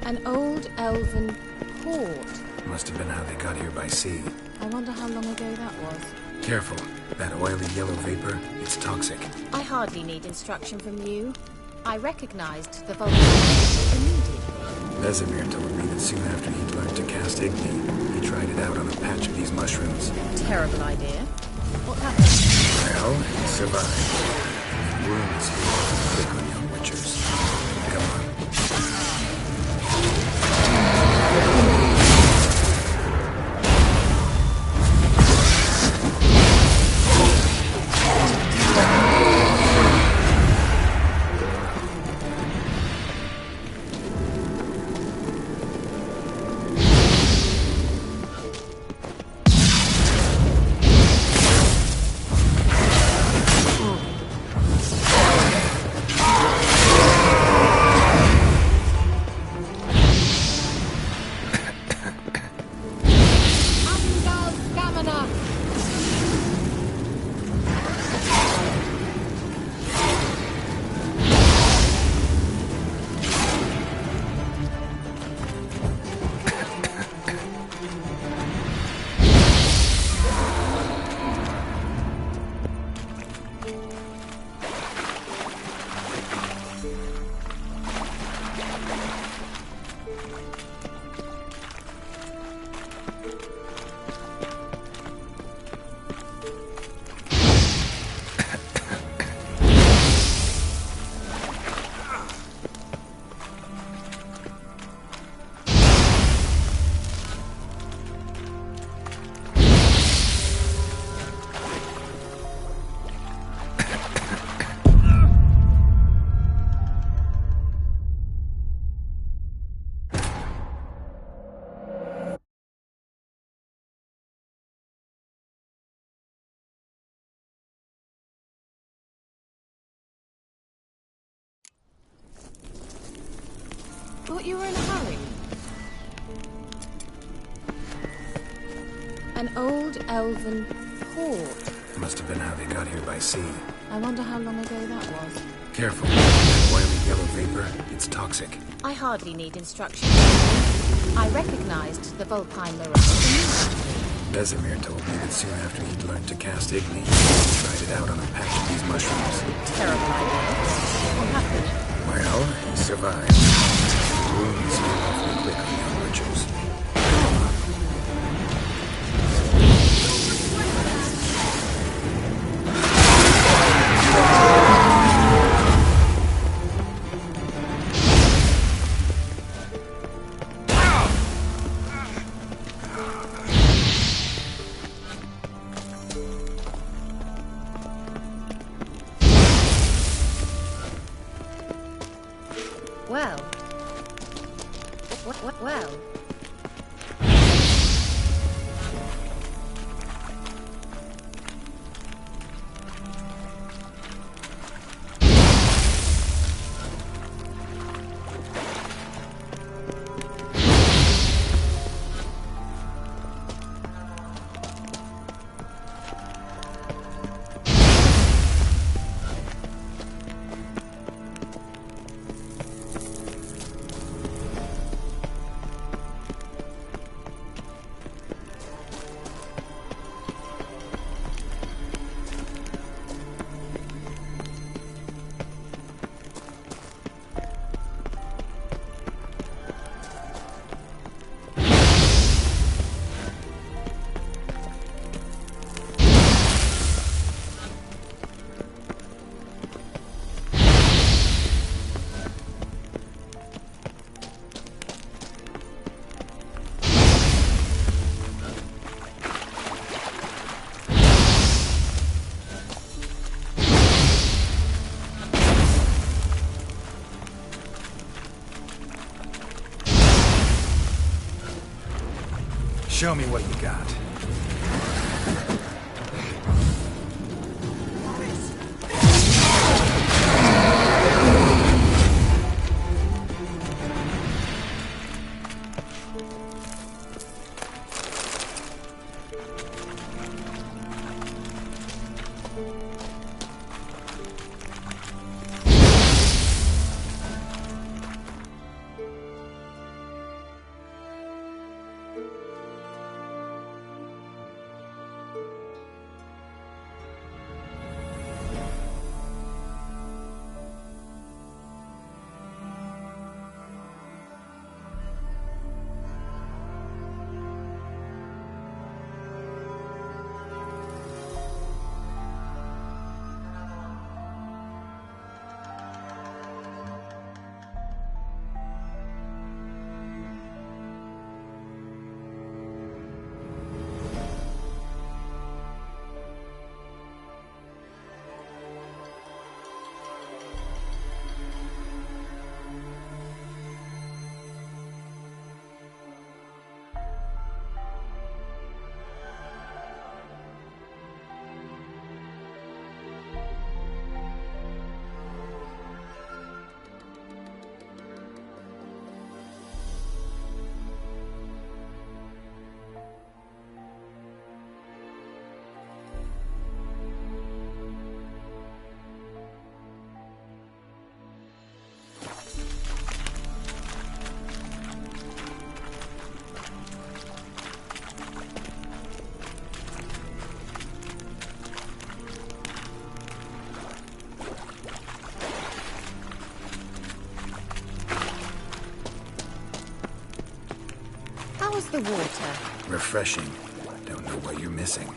An old elven port. Must have been how they got here by sea. I wonder how long ago that was. Careful. That oily yellow vapor, it's toxic. I hardly need instruction from you. I recognized the volcano immediately. Vesemir told me that soon after he'd learned to cast Igni, he tried it out on a patch of these mushrooms. Terrible idea. What happened? Well, he survived. Wounds heal quick on young witchers. Come on. Thought you were in a hurry. An old elven port. Must have been how they got here by sea. I wonder how long ago that was. Careful. That oily yellow vapor, it's toxic. I hardly need instruction. I recognized the vulpine mirror. Vesemir told me that soon after he'd learned to cast Igni, he tried it out on a patch of these mushrooms. Terrible idea. What happened? Well, he survived. Wounds heal awfully quick on young witchers. Well. Show me what you got. the water? Refreshing. Don't know what you're missing.